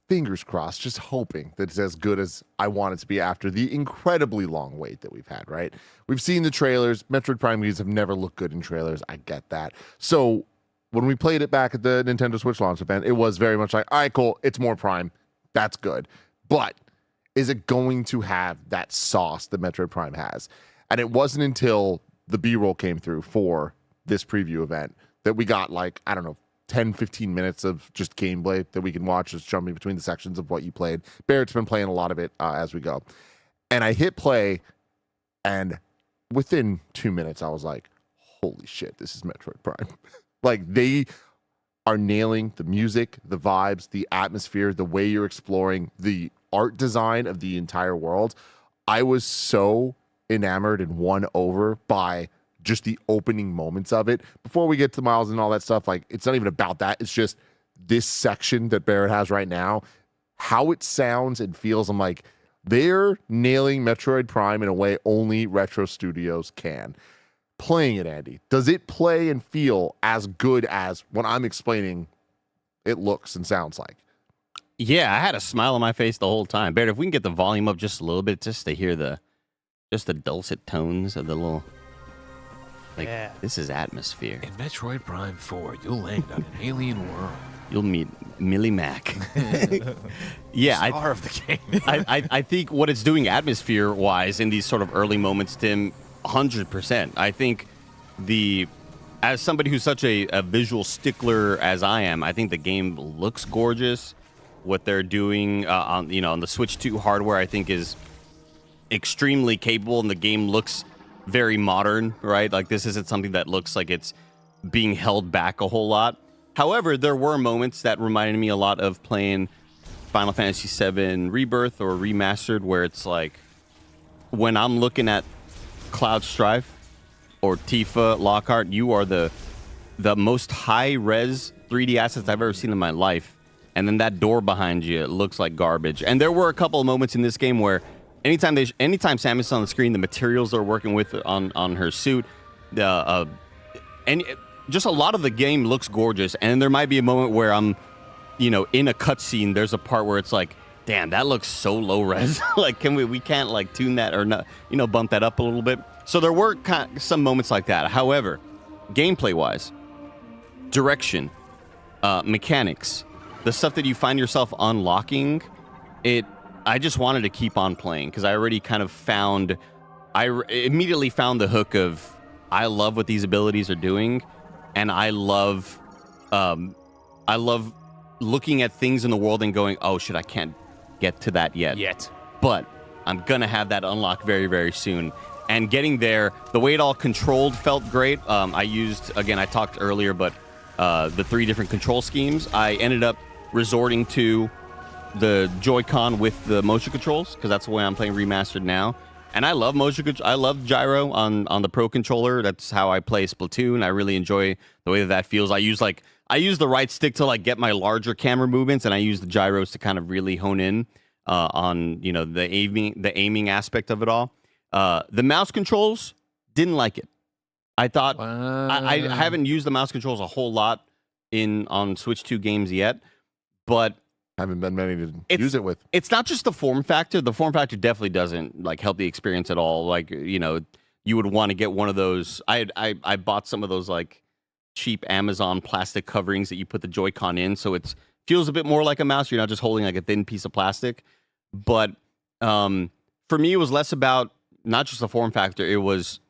fingers crossed, just hoping that it's as good as I want it to be after the incredibly long wait that we've had, right? We've seen the trailers. Metroid Prime games have never looked good in trailers. I get that. So when we played it back at the Nintendo Switch launch event, it was very much like, all right, cool, it's more Prime. That's good. But is it going to have that sauce that Metroid Prime has? And it wasn't until the B-roll came through for this preview event that we got 10, 15 minutes of just gameplay that we can watch, just jumping between the sections of what you played. Barrett's been playing a lot of it as we go. And I hit play, and within 2 minutes, I was like, holy shit, this is Metroid Prime. They are nailing the music, the vibes, the atmosphere, the way you're exploring, the art design of the entire world. I was so enamored and won over by just the opening moments of it. Before we get to Miles and all that stuff, it's not even about that. It's just this section that Barrett has right now, how it sounds and feels. I'm like, they're nailing Metroid Prime in a way only Retro Studios can. playing it, Andy, does it play and feel as good as what I'm explaining it looks and sounds like? Yeah, I had a smile on my face the whole time. Barrett, if we can get the volume up just a little bit, just to hear the dulcet tones of the little, like, this is atmosphere. In Metroid Prime 4, you'll land on an alien world. You'll meet Millie Mac. Yeah, Star of the game. I think what it's doing atmosphere-wise in these sort of early moments, Tim, 100%. I think as somebody who's such a visual stickler as I am, I think the game looks gorgeous. What they're doing on the Switch 2 hardware, I think, is extremely capable, and the game looks very modern, right? Like, this isn't something that looks like it's being held back a whole lot. However, there were moments that reminded me a lot of playing Final Fantasy VII Rebirth or Remastered, where it's like, when I'm looking at Cloud Strife or Tifa Lockhart, you are the most high-res 3D assets I've ever seen in my life. And then that door behind you, it looks like garbage. And there were a couple of moments in this game where anytime Samus's on the screen, the materials they're working with on her suit, just a lot of the game looks gorgeous. And there might be a moment where I'm, in a cutscene, there's a part where it's like, damn, that looks so low res. Like, we can't like tune that or not, bump that up a little bit. So there were some moments like that. However, gameplay wise, direction, mechanics, the stuff that you find yourself unlocking, I just wanted to keep on playing because I already kind of immediately found the hook of, I love what these abilities are doing, and I love looking at things in the world and going, oh shit, I can't get to that yet. But I'm gonna have that unlock very, very soon. And getting there, the way it all controlled felt great. I talked earlier, but the 3 different control schemes, I ended up resorting to the Joy-Con with the motion controls because that's the way I'm playing Remastered now. And I love I love gyro on the Pro controller. That's how I play Splatoon. I really enjoy the way that feels. I use the right stick to like get my larger camera movements, and I use the gyros to kind of really hone in on the aiming aspect of it all. The mouse controls, didn't like it. I thought I haven't used the mouse controls a whole lot on Switch 2 games yet, but haven't been many to use it with. It's not just the form factor. The form factor definitely doesn't like help the experience at all. Like, you would want to get one of those. I bought some of those like cheap Amazon plastic coverings that you put the Joy-Con in, so it feels a bit more like a mouse. You're not just holding like a thin piece of plastic. But for me, it was less about not just the form factor. It was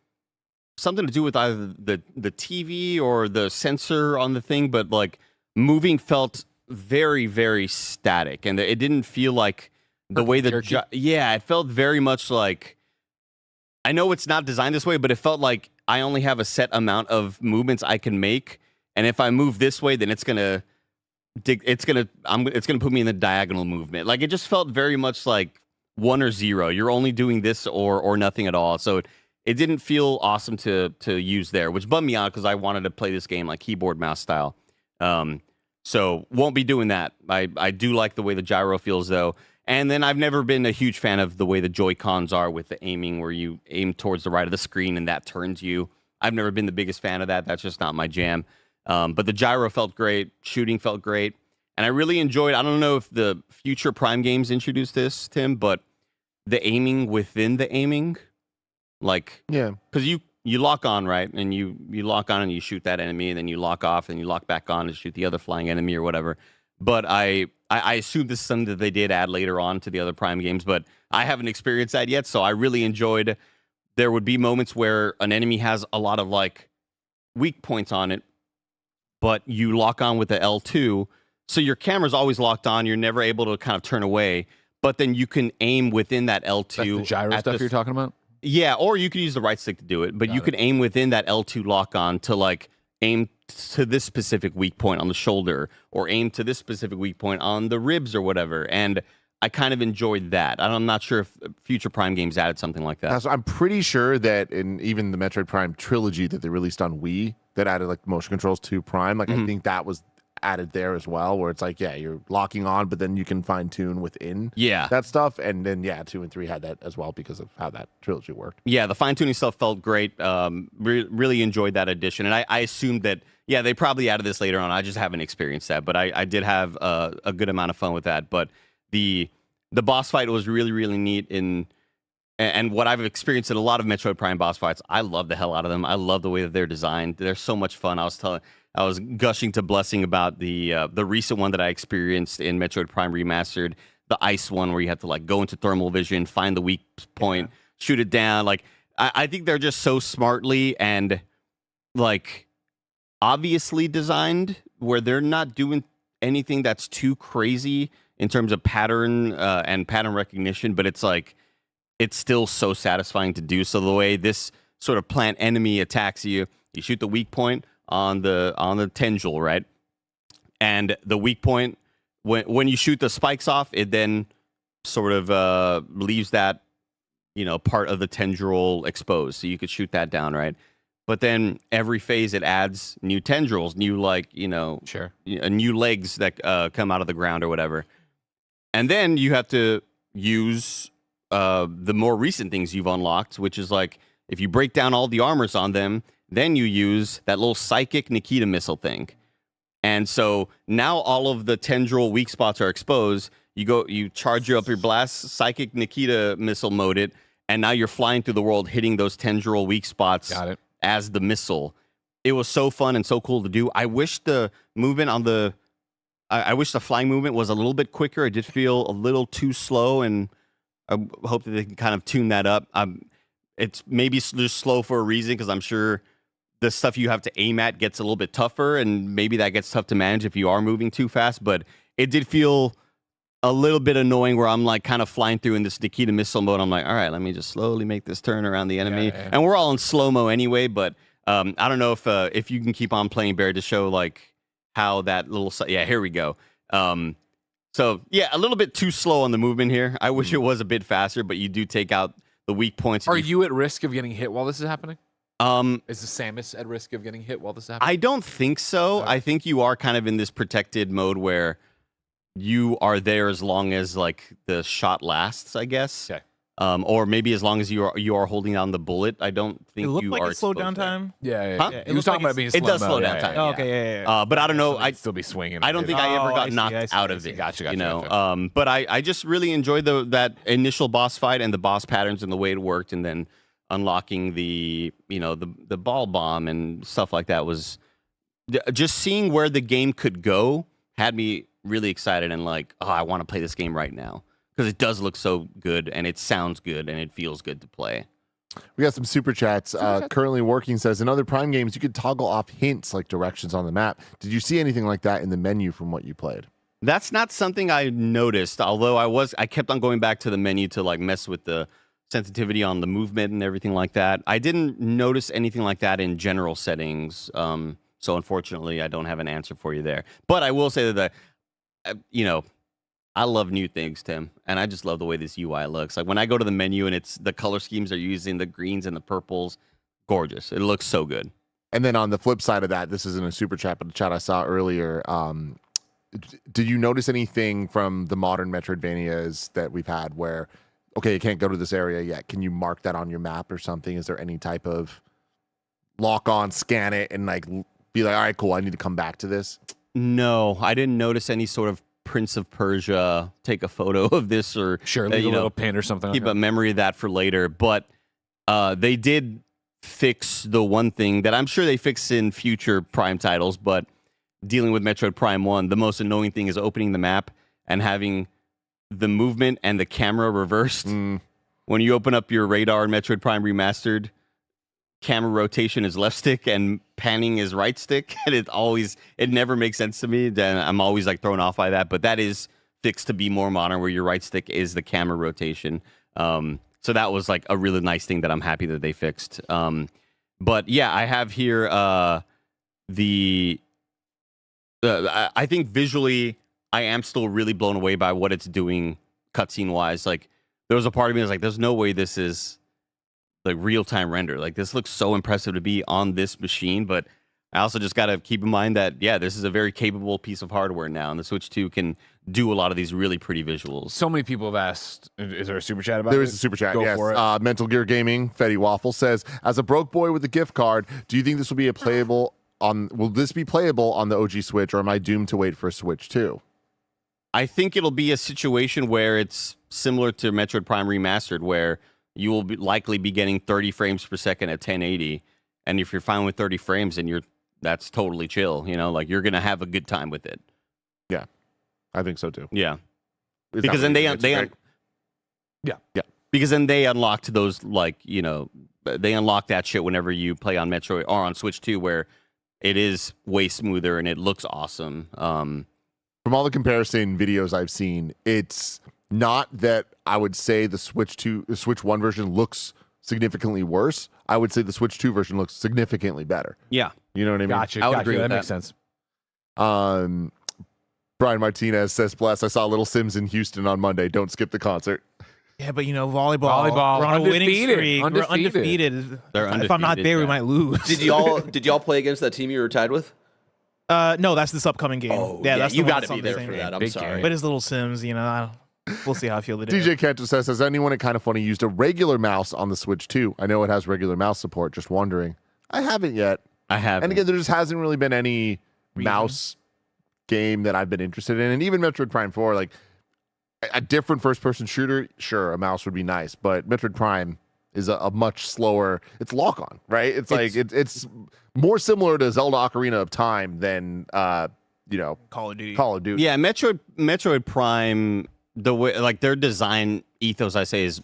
something to do with either the TV or the sensor on the thing, but like moving felt very, very static, and it didn't feel like the way that it felt very much like, I know it's not designed this way, but it felt like I only have a set amount of movements I can make, and if I move this way, then it's gonna put me in the diagonal movement. Like, it just felt very much like 1 or 0. You're only doing this or nothing at all. So it didn't feel awesome to use there, which bummed me out because I wanted to play this game like keyboard mouse style. So won't be doing that. I do like the way the gyro feels though. And then I've never been a huge fan of the way the Joy-Cons are with the aiming, where you aim towards the right of the screen and that turns you. I've never been the biggest fan of that. That's just not my jam. But the gyro felt great. Shooting felt great. And I really enjoyed, I don't know if the future Prime games introduced this, Tim, but the aiming within the aiming. Like, yeah, because you lock on, right? And you lock on and you shoot that enemy, and then you lock off and you lock back on and shoot the other flying enemy or whatever. But I assume this is something that they did add later on to the other Prime games, but I haven't experienced that yet. So I really enjoyed, there would be moments where an enemy has a lot of like weak points on it, but you lock on with the L2. So your camera's always locked on. You're never able to kind of turn away, but then you can aim within that L2. That's the gyro stuff you're talking about? Yeah, or you could use the right stick to do it, but you could aim within that L2 lock-on to like aim to this specific weak point on the shoulder, or aim to this specific weak point on the ribs or whatever. And I kind of enjoyed that. I'm not sure if future Prime games added something like that. So I'm pretty sure that in even the Metroid Prime trilogy that they released on Wii that added like motion controls to Prime, like I think that was added there as well, where it's like, yeah, you're locking on, but then you can fine tune within that stuff. And then 2 and 3 had that as well because of how that trilogy worked. Yeah, the fine tuning stuff felt great. Really enjoyed that addition, and I assumed that they probably added this later on. I just haven't experienced that, but I did have a good amount of fun with that. But the boss fight was really, really neat and what I've experienced in a lot of Metroid Prime boss fights, I love the hell out of them. I love the way that they're designed. They're so much fun. I was gushing to Blessing about the recent one that I experienced in Metroid Prime Remastered, the ice one where you have to like go into thermal vision, find the weak point, shoot it down. Like I think they're just so smartly and like obviously designed where they're not doing anything that's too crazy in terms of pattern and pattern recognition, but it's like it's still so satisfying to do. So the way this sort of plant enemy attacks you, you shoot the weak point on the tendril, right? And the weak point, when you shoot the spikes off, it then sort of leaves that, part of the tendril exposed. So you could shoot that down, right? But then every phase it adds new tendrils, new new legs that come out of the ground or whatever. And then you have to use the more recent things you've unlocked, which is like if you break down all the armors on them, then you use that little psychic Nikita missile thing. And so now all of the tendril weak spots are exposed. You charge up your blast, psychic Nikita missile mode it, and now you're flying through the world hitting those tendril weak spots as the missile. It was so fun and so cool to do. I wish the movement on I wish the flying movement was a little bit quicker. It did feel a little too slow, and I hope that they can kind of tune that up. It's maybe just slow for a reason, because I'm sure the stuff you have to aim at gets a little bit tougher, and maybe that gets tough to manage if you are moving too fast. But it did feel a little bit annoying where I'm like kind of flying through in this Nikita missile mode. I'm like, all right, let me just slowly make this turn around the enemy. And we're all in slow-mo anyway, but I don't know if you can keep on playing Bear to show like how that little... Yeah, here we go. So, yeah, a little bit too slow on the movement here. I wish it was a bit faster, but you do take out the weak points. Are you at risk of getting hit while this is happening? Is the Samus at risk of getting hit while this is happening? I don't think so. I think you are kind of in this protected mode where you are there as long as like the shot lasts, I guess. Okay. Or maybe as long as you are holding down the bullet. I don't think it looked you like are it slowed down there. time. Yeah. He was talking about being slow. It does slow down time. Oh, okay, yeah. But I don't know. I'd still be swinging. I don't think I ever got knocked out of it. Gotcha. But I just really enjoyed that initial boss fight and the boss patterns and the way it worked, and then unlocking the ball bomb and stuff like that was just seeing where the game could go had me really excited and like, oh, I want to play this game right now. Because it does look so good, and it sounds good, and it feels good to play. We got some super chats. Currently working says, in other Prime games, you could toggle off hints like directions on the map. Did you see anything like that in the menu from what you played? That's not something I noticed, although I kept on going back to the menu to like mess with the sensitivity on the movement and everything like that. I didn't notice anything like that in general settings. So unfortunately, I don't have an answer for you there. But I will say that I love new things, Tim, and I just love the way this UI looks. Like when I go to the menu and it's the color schemes they're using, the greens and the purples, gorgeous. It looks so good. And then on the flip side of that, this isn't a super chat, but a chat I saw earlier. Did you notice anything from the modern Metroidvanias that we've had where, okay, you can't go to this area yet? Can you mark that on your map or something? Is there any type of lock on, scan it, and like be like, all right, cool, I need to come back to this? No, I didn't notice any sort of Prince of Persia, take a photo of this, or leave a little pin or something. Keep a memory of that for later. But they did fix the one thing that I'm sure they fix in future Prime titles, but dealing with Metroid Prime 1, the most annoying thing is opening the map and having the movement and the camera reversed. When you open up your radar in Metroid Prime Remastered, camera rotation is left stick and panning is right stick, and it never makes sense to me. Then I'm always like thrown off by that. But that is fixed to be more modern, where your right stick is the camera rotation. So that was like a really nice thing that I'm happy that they fixed. But yeah, I have here I think visually I am still really blown away by what it's doing cutscene wise. Like there was a part of me that's like, there's no way this is like real-time render. Like this looks so impressive to be on this machine, but I also just got to keep in mind that, this is a very capable piece of hardware now, and the Switch 2 can do a lot of these really pretty visuals. So many people have asked, is there a super chat about it? There is a super chat, Go yes. for it. Mental Gear Gaming, Fetty Waffle says, as a broke boy with a gift card, do you think this will be will this be playable on the OG Switch, or am I doomed to wait for a Switch 2? I think it'll be a situation where it's similar to Metroid Prime Remastered, where you will likely be getting 30 frames per second at 1080, and if you're fine with 30 frames, then that's totally chill. Like you're gonna have a good time with it. Yeah, I think so too. Yeah, Is because that then what they you think, Greg? because then they unlocked those they unlock that shit whenever you play on Metroid or on Switch 2, where it is way smoother and it looks awesome. From all the comparison videos I've seen, it's not that I would say the Switch 1 version looks significantly worse. I would say the Switch 2 version looks significantly better. Yeah. You know what I mean? Gotcha. I would agree with that that. makes sense. Brian Martinez says, bless, I saw Little Sims in Houston on Monday. Don't skip the concert. Yeah, but volleyball. We're on a winning streak. We're undefeated. If I'm not there, we might lose. Did y'all play against that team you were tied with? No, that's this upcoming game. Oh, that's you got got to be there for that. I'm Big sorry. game. But it's Little Sims, we'll see how I feel today. DJ Cantor says, has anyone at Kind of Funny used a regular mouse on the Switch 2? I know it has regular mouse support. Just wondering. I haven't yet. I have. And again, there just hasn't really been any mouse game that I've been interested in. And even Metroid Prime 4, like a different first-person shooter, sure, a mouse would be nice. But Metroid Prime is a much slower. It's lock-on, right? It's more similar to Zelda Ocarina of Time than Call of Duty. Yeah, Metroid Prime, the way their design ethos, I say, is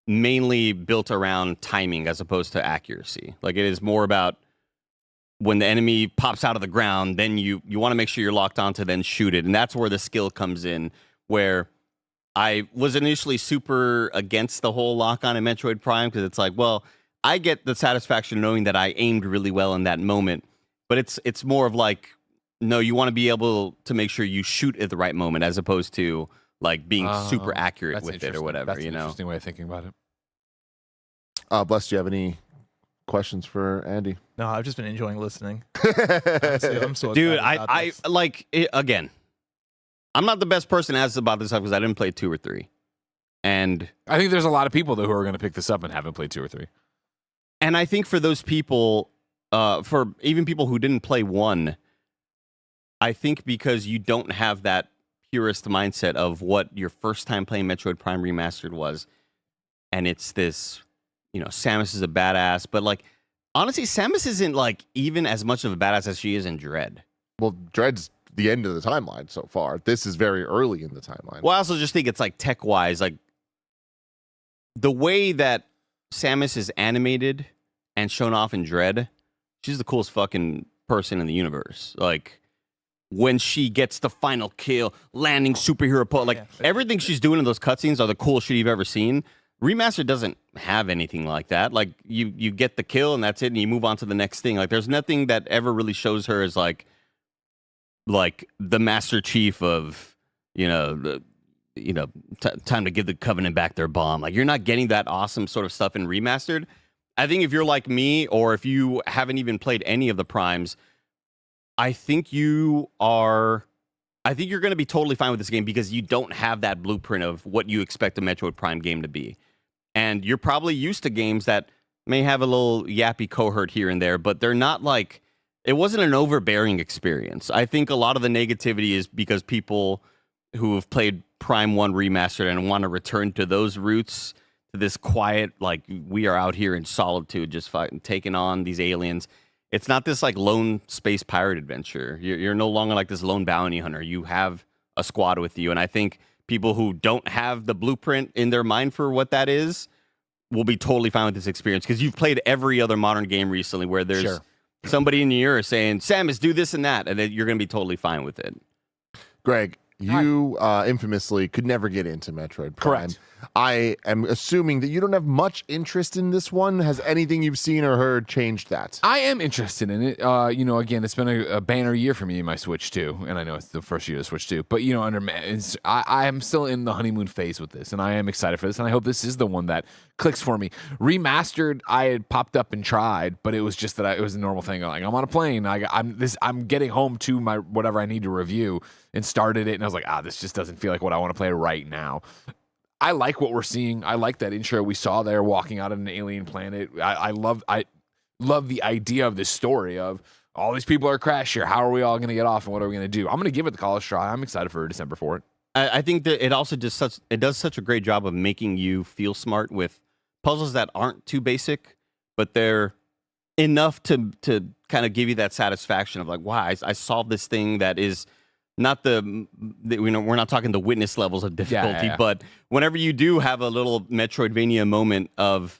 mainly built around timing as opposed to accuracy. Like it is more about when the enemy pops out of the ground, then you want to make sure you're locked on to then shoot it, and that's where the skill comes in. Where I was initially super against the whole lock-on in Metroid Prime because it's like, well, I get the satisfaction knowing that I aimed really well in that moment, but it's more of like, no, you want to be able to make sure you shoot at the right moment as opposed to like being super accurate with it or whatever. That's an interesting way of thinking about it. Bless, do you have any questions for Andy? No, I've just been enjoying listening. Honestly, I'm so dude. excited about this. I like it, again. I'm not the best person to ask about this stuff because I didn't play 2 or 3, and I think there's a lot of people though who are going to pick this up and haven't played 2 or 3. And I think for those people, for even people who didn't play 1, I think because you don't have that purist mindset of what your first time playing Metroid Prime Remastered was, and it's this, Samus is a badass, but like honestly, Samus isn't like even as much of a badass as she is in Dread. Well, Dread's the end of the timeline so far. This is very early in the timeline. Well, I also just think it's like tech-wise, like the way that Samus is animated and shown off in Dread, she's the coolest fucking person in the universe. Like when she gets the final kill, landing superhero pose, like everything she's doing in those cutscenes are the coolest shit you've ever seen. Remaster doesn't have anything like that. Like you get the kill and that's it, and you move on to the next thing. Like there's nothing that ever really shows her as like the Master Chief of time to give the Covenant back their bomb. Like you're not getting that awesome sort of stuff in Remastered. I think if you're like me, or if you haven't even played any of the Primes, I think you're going to be totally fine with this game because you don't have that blueprint of what you expect a Metroid Prime game to be. And you're probably used to games that may have a little yappy cohort here and there, but they're not like, it wasn't an overbearing experience. I think a lot of the negativity is because people who have played Prime 1 Remastered and want to return to those roots, to this quiet, like we are out here in solitude just fighting, taking on these aliens. It's not this like lone space pirate adventure. You're no longer like this lone bounty hunter. You have a squad with you. And I think people who don't have the blueprint in their mind for what that is will be totally fine with this experience because you've played every other modern game recently where there's somebody in your ear saying, Samus, do this and that. And then you're going to be totally fine with it. Greg, You infamously could never get into Metroid Prime. Correct. I am assuming that you don't have much interest in this one. Has anything you've seen or heard changed that? I am interested in it. Again, it's been a banner year for me in my Switch 2, and I know it's the first year of Switch 2. But I am still in the honeymoon phase with this, and I am excited for this, and I hope this is the one that clicks for me. Remastered, I had popped up and tried, but it was just that it was a normal thing. Like, I'm on a plane, I'm getting home to my whatever I need to review, and started it, and I was like, this just doesn't feel like what I want to play right now. I like what we're seeing. I like that intro we saw there, walking out of an alien planet. I love the idea of this story of all these people are crashed here. How are we all going to get off, and what are we going to do? I'm going to give it the college try. I'm excited for December for it. I think that it also does such a great job of making you feel smart with puzzles that aren't too basic, but they're enough to kind of give you that satisfaction of like, wow, I solved this thing that is not we're not talking the witness levels of difficulty, but whenever you do have a little Metroidvania moment of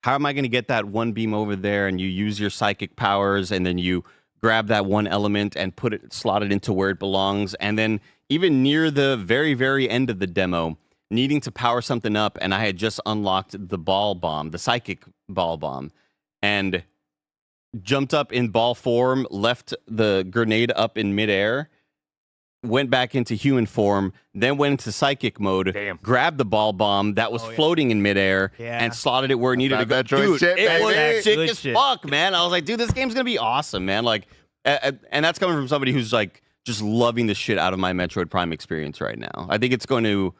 how am I going to get that one beam over there, and you use your psychic powers, and then you grab that one element and slot it into where it belongs, and then even near the very, very end of the demo, needing to power something up, and I had just unlocked the ball bomb, the psychic ball bomb, and jumped up in ball form, left the grenade up in midair, went back into human form, then went into psychic mode, grabbed the ball bomb that was floating in midair, and slotted it where it needed to go. Dude, it was sick as fuck, man. I was like, dude, this game's gonna be awesome, man. Like, and that's coming from somebody who's like just loving the shit out of my Metroid Prime experience right now. I think it's going to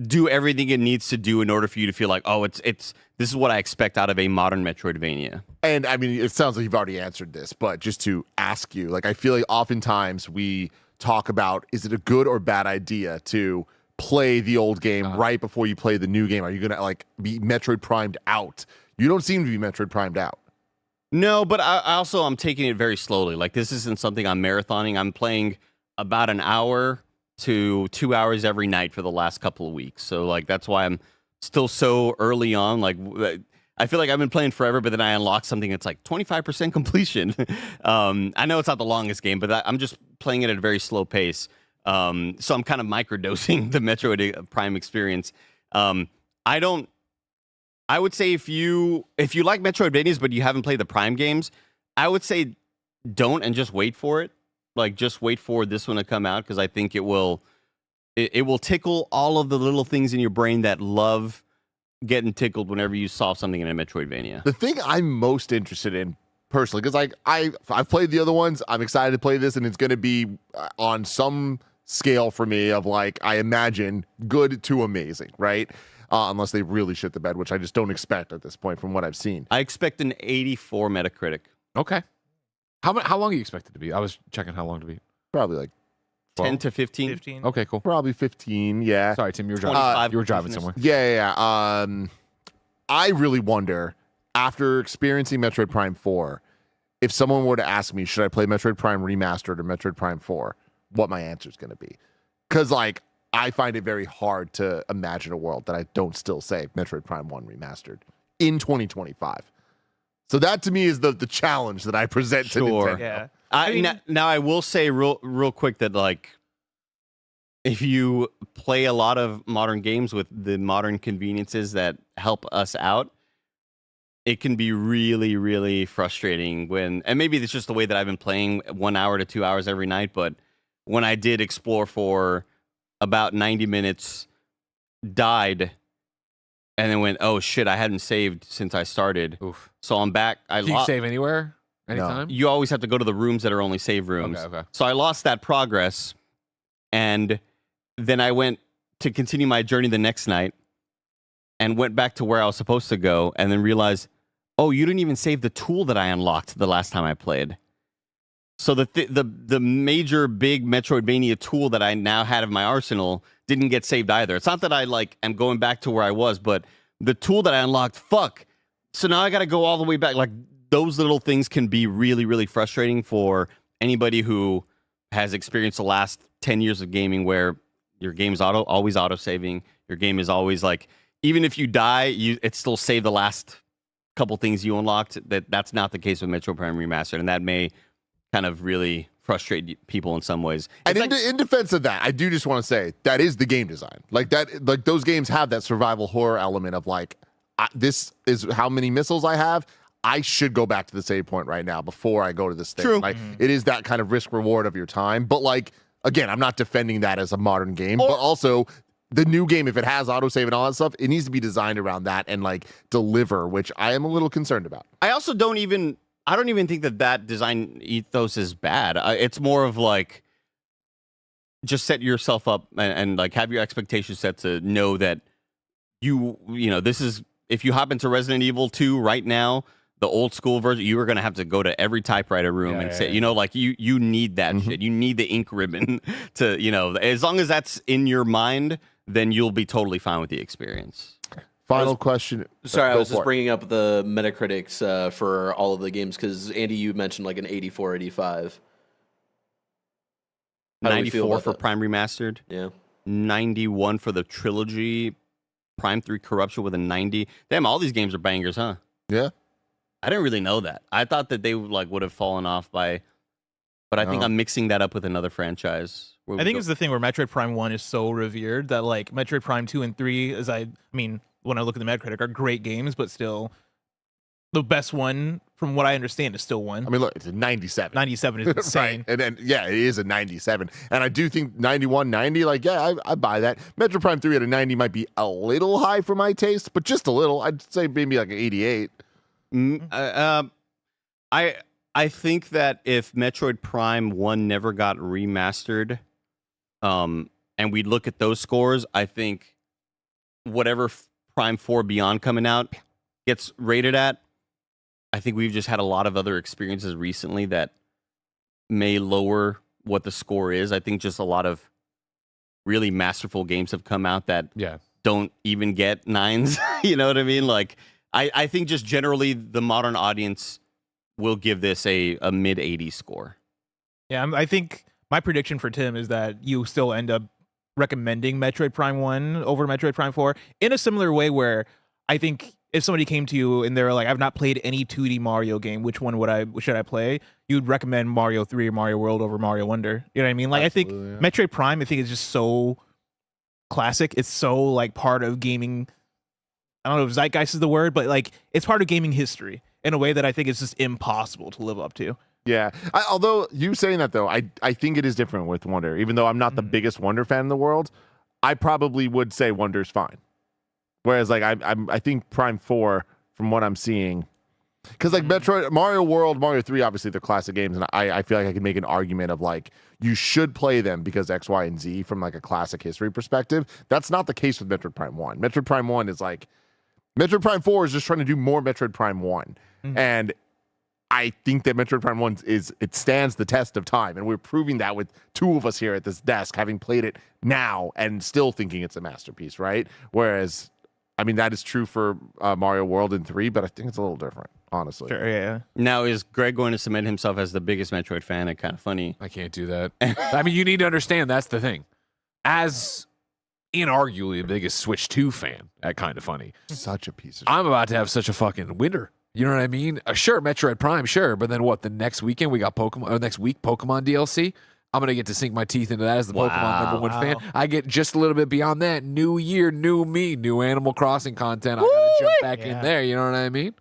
do everything it needs to do in order for you to feel like, oh, this is what I expect out of a modern Metroidvania. And I mean, it sounds like you've already answered this, but just to ask you, like, I feel like oftentimes we talk about, is it a good or bad idea to play the old game right before you play the new game? Are you gonna like be Metroid Primed out? You don't seem to be Metroid Primed out. No, but I'm taking it very slowly. Like, this isn't something I'm marathoning. I'm playing about an hour to 2 hours every night for the last couple of weeks. So like, that's why I'm still so early on. Like, I feel like I've been playing forever, but then I unlock something that's like 25% completion. I know it's not the longest game, but I'm just playing it at a very slow pace. So I'm kind of microdosing the Metroid Prime experience. I would say if you like Metroidvanias but you haven't played the Prime games, I would say don't, and just wait for it. Like, just wait for this one to come out, because I think it will tickle all of the little things in your brain that love getting tickled whenever you solve something in a Metroidvania. The thing I'm most interested in personally, because like I've played the other ones, I'm excited to play this, and it's going to be on some scale for me of like, I imagine good to amazing, right? Unless they really shit the bed, which I just don't expect at this point from what I've seen. I expect an 84 Metacritic. Okay. How long do you expect it to be? I was checking how long to be. Probably like 10 to 15. Okay, cool. Probably 15, yeah. Sorry, Tim, you were driving. You were driving somewhere. Yeah. I really wonder, after experiencing Metroid Prime 4, if someone were to ask me, should I play Metroid Prime Remastered or Metroid Prime 4, what my answer is going to be. Because, like, I find it very hard to imagine a world that I don't still say Metroid Prime 1 Remastered in 2025. So that to me is the challenge that I present to Nintendo. Yeah. Now I will say real quick that, like, if you play a lot of modern games with the modern conveniences that help us out, it can be really, really frustrating and maybe it's just the way that I've been playing 1 hour to 2 hours every night, but when I did explore for about 90 minutes, died, and then went, oh shit, I hadn't saved since I started. Oof. So I'm back. Do you save anywhere? Anytime? You always have to go to the rooms that are only save rooms. Okay. So I lost that progress, and then I went to continue my journey the next night and went back to where I was supposed to go, and then realized, oh, you didn't even save the tool that I unlocked the last time I played. So the major big Metroidvania tool that I now had in my arsenal didn't get saved either. It's not that I like am going back to where I was, but the tool that I unlocked, fuck. So now I got to go all the way back. Like, those little things can be really, really frustrating for anybody who has experienced the last 10 years of gaming, where your game's always auto-saving. Your game is always like, even if you die, it still saved the last couple things you unlocked. That's not the case with Metroid Prime Remastered, and that may kind of really frustrate people in some ways. And It's in defense of that, I do just want to say that is the game design. Like those games have that survival horror element of like, this is how many missiles I have. I should go back to the save point right now before I go to this thing. True. Like it is that kind of risk reward of your time. But like, again, I'm not defending that as a modern game, but also the new game, if it has autosave and all that stuff, it needs to be designed around that and like deliver, which I am a little concerned about. I also don't even think that design ethos is bad. It's more of like, just set yourself up and like have your expectations set to know that you know, this is, if you hop into Resident Evil 2 right now, the old school version, you are going to have to go to every typewriter room and say, you know, like you need that shit. You need the ink ribbon to, you know, as long as that's in your mind, then you'll be totally fine with the experience. Final question. Sorry, I was just bringing up the Metacritics for all of the games because, Andy, you mentioned like an 84, 85. 94 for Prime Remastered. Yeah. 91 for the trilogy. Prime 3 Corruption with a 90. Damn, all these games are bangers, huh? Yeah. I didn't really know that. I thought that they would have fallen off by, but I think I'm mixing that up with another franchise. I think it's the thing where Metroid Prime 1 is so revered that like Metroid Prime 2 and 3, I mean, when I look at the Metacritic, are great games, but still the best one, from what I understand, is still one. I mean, look, it's a 97. 97 is insane. Right. And yeah, it is a 97. And I do think 91, 90, like, yeah, I buy that. Metroid Prime 3 at a 90 might be a little high for my taste, but just a little. I'd say maybe like an 88. I think that if Metroid Prime 1 never got remastered, and we look at those scores, I think whatever Prime 4 Beyond coming out gets rated at, I think we've just had a lot of other experiences recently that may lower what the score is. I think just a lot of really masterful games have come out that don't even get 9s. You know what I mean? Like, I think just generally the modern audience will give this a mid 80 score. Yeah, I think my prediction for Tim is that you still end up recommending Metroid Prime 1 over Metroid Prime 4 in a similar way where I think if somebody came to you and they're like, I've not played any 2D Mario game, which one should I play? You'd recommend Mario 3 or Mario World over Mario Wonder. You know what I mean? Like, Absolutely, I think Metroid Prime, I think, is just so classic. It's so like part of gaming. I don't know if zeitgeist is the word, but like it's part of gaming history in a way that I think is just impossible to live up to. Yeah. Although you saying that though, I think it is different with Wonder. Even though I'm not the biggest Wonder fan in the world, I probably would say Wonder's fine. Whereas like I think Prime 4, from what I'm seeing, because like Metroid, Mario World, Mario 3, obviously they're classic games, and I feel like I can make an argument of like you should play them because X, Y, and Z from like a classic history perspective. That's not the case with Metroid Prime 1. Metroid Prime 1 is like Metroid Prime 4 is just trying to do more Metroid Prime 1. And I think that Metroid Prime 1 it stands the test of time. And we're proving that with two of us here at this desk, having played it now and still thinking it's a masterpiece, right? Whereas, I mean, that is true for Mario World and 3, but I think it's a little different, honestly. Sure, yeah. Now, is Greg going to cement himself as the biggest Metroid fan? It's kind of funny. I can't do that. I mean, you need to understand that's the thing. As inarguably the biggest Switch 2 fan, that kind of funny. Such a piece of shit. I'm about to have such a fucking winter. You know what I mean? Sure, Metroid Prime, sure. But then what? The next weekend we got Pokemon, or next week, Pokemon DLC. I'm going to get to sink my teeth into that as the Pokemon #1 fan. I get just a little bit beyond that. New year, new me, new Animal Crossing content. I got to jump back in there. You know what I mean?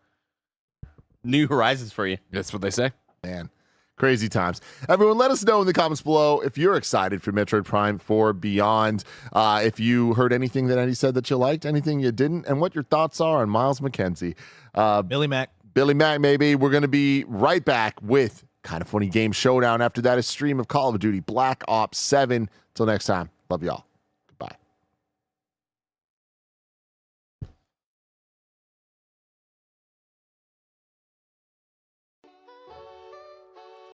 New horizons for you. That's what they say. Man, crazy times. Everyone, let us know in the comments below if you're excited for Metroid Prime 4 Beyond, if you heard anything that Andy said that you liked, anything you didn't, and what your thoughts are on Miles McKenzie. Billy Mac, maybe. We're going to be right back with Kind of Funny Game Showdown. After that, a stream of Call of Duty Black Ops 7. Till next time, love y'all.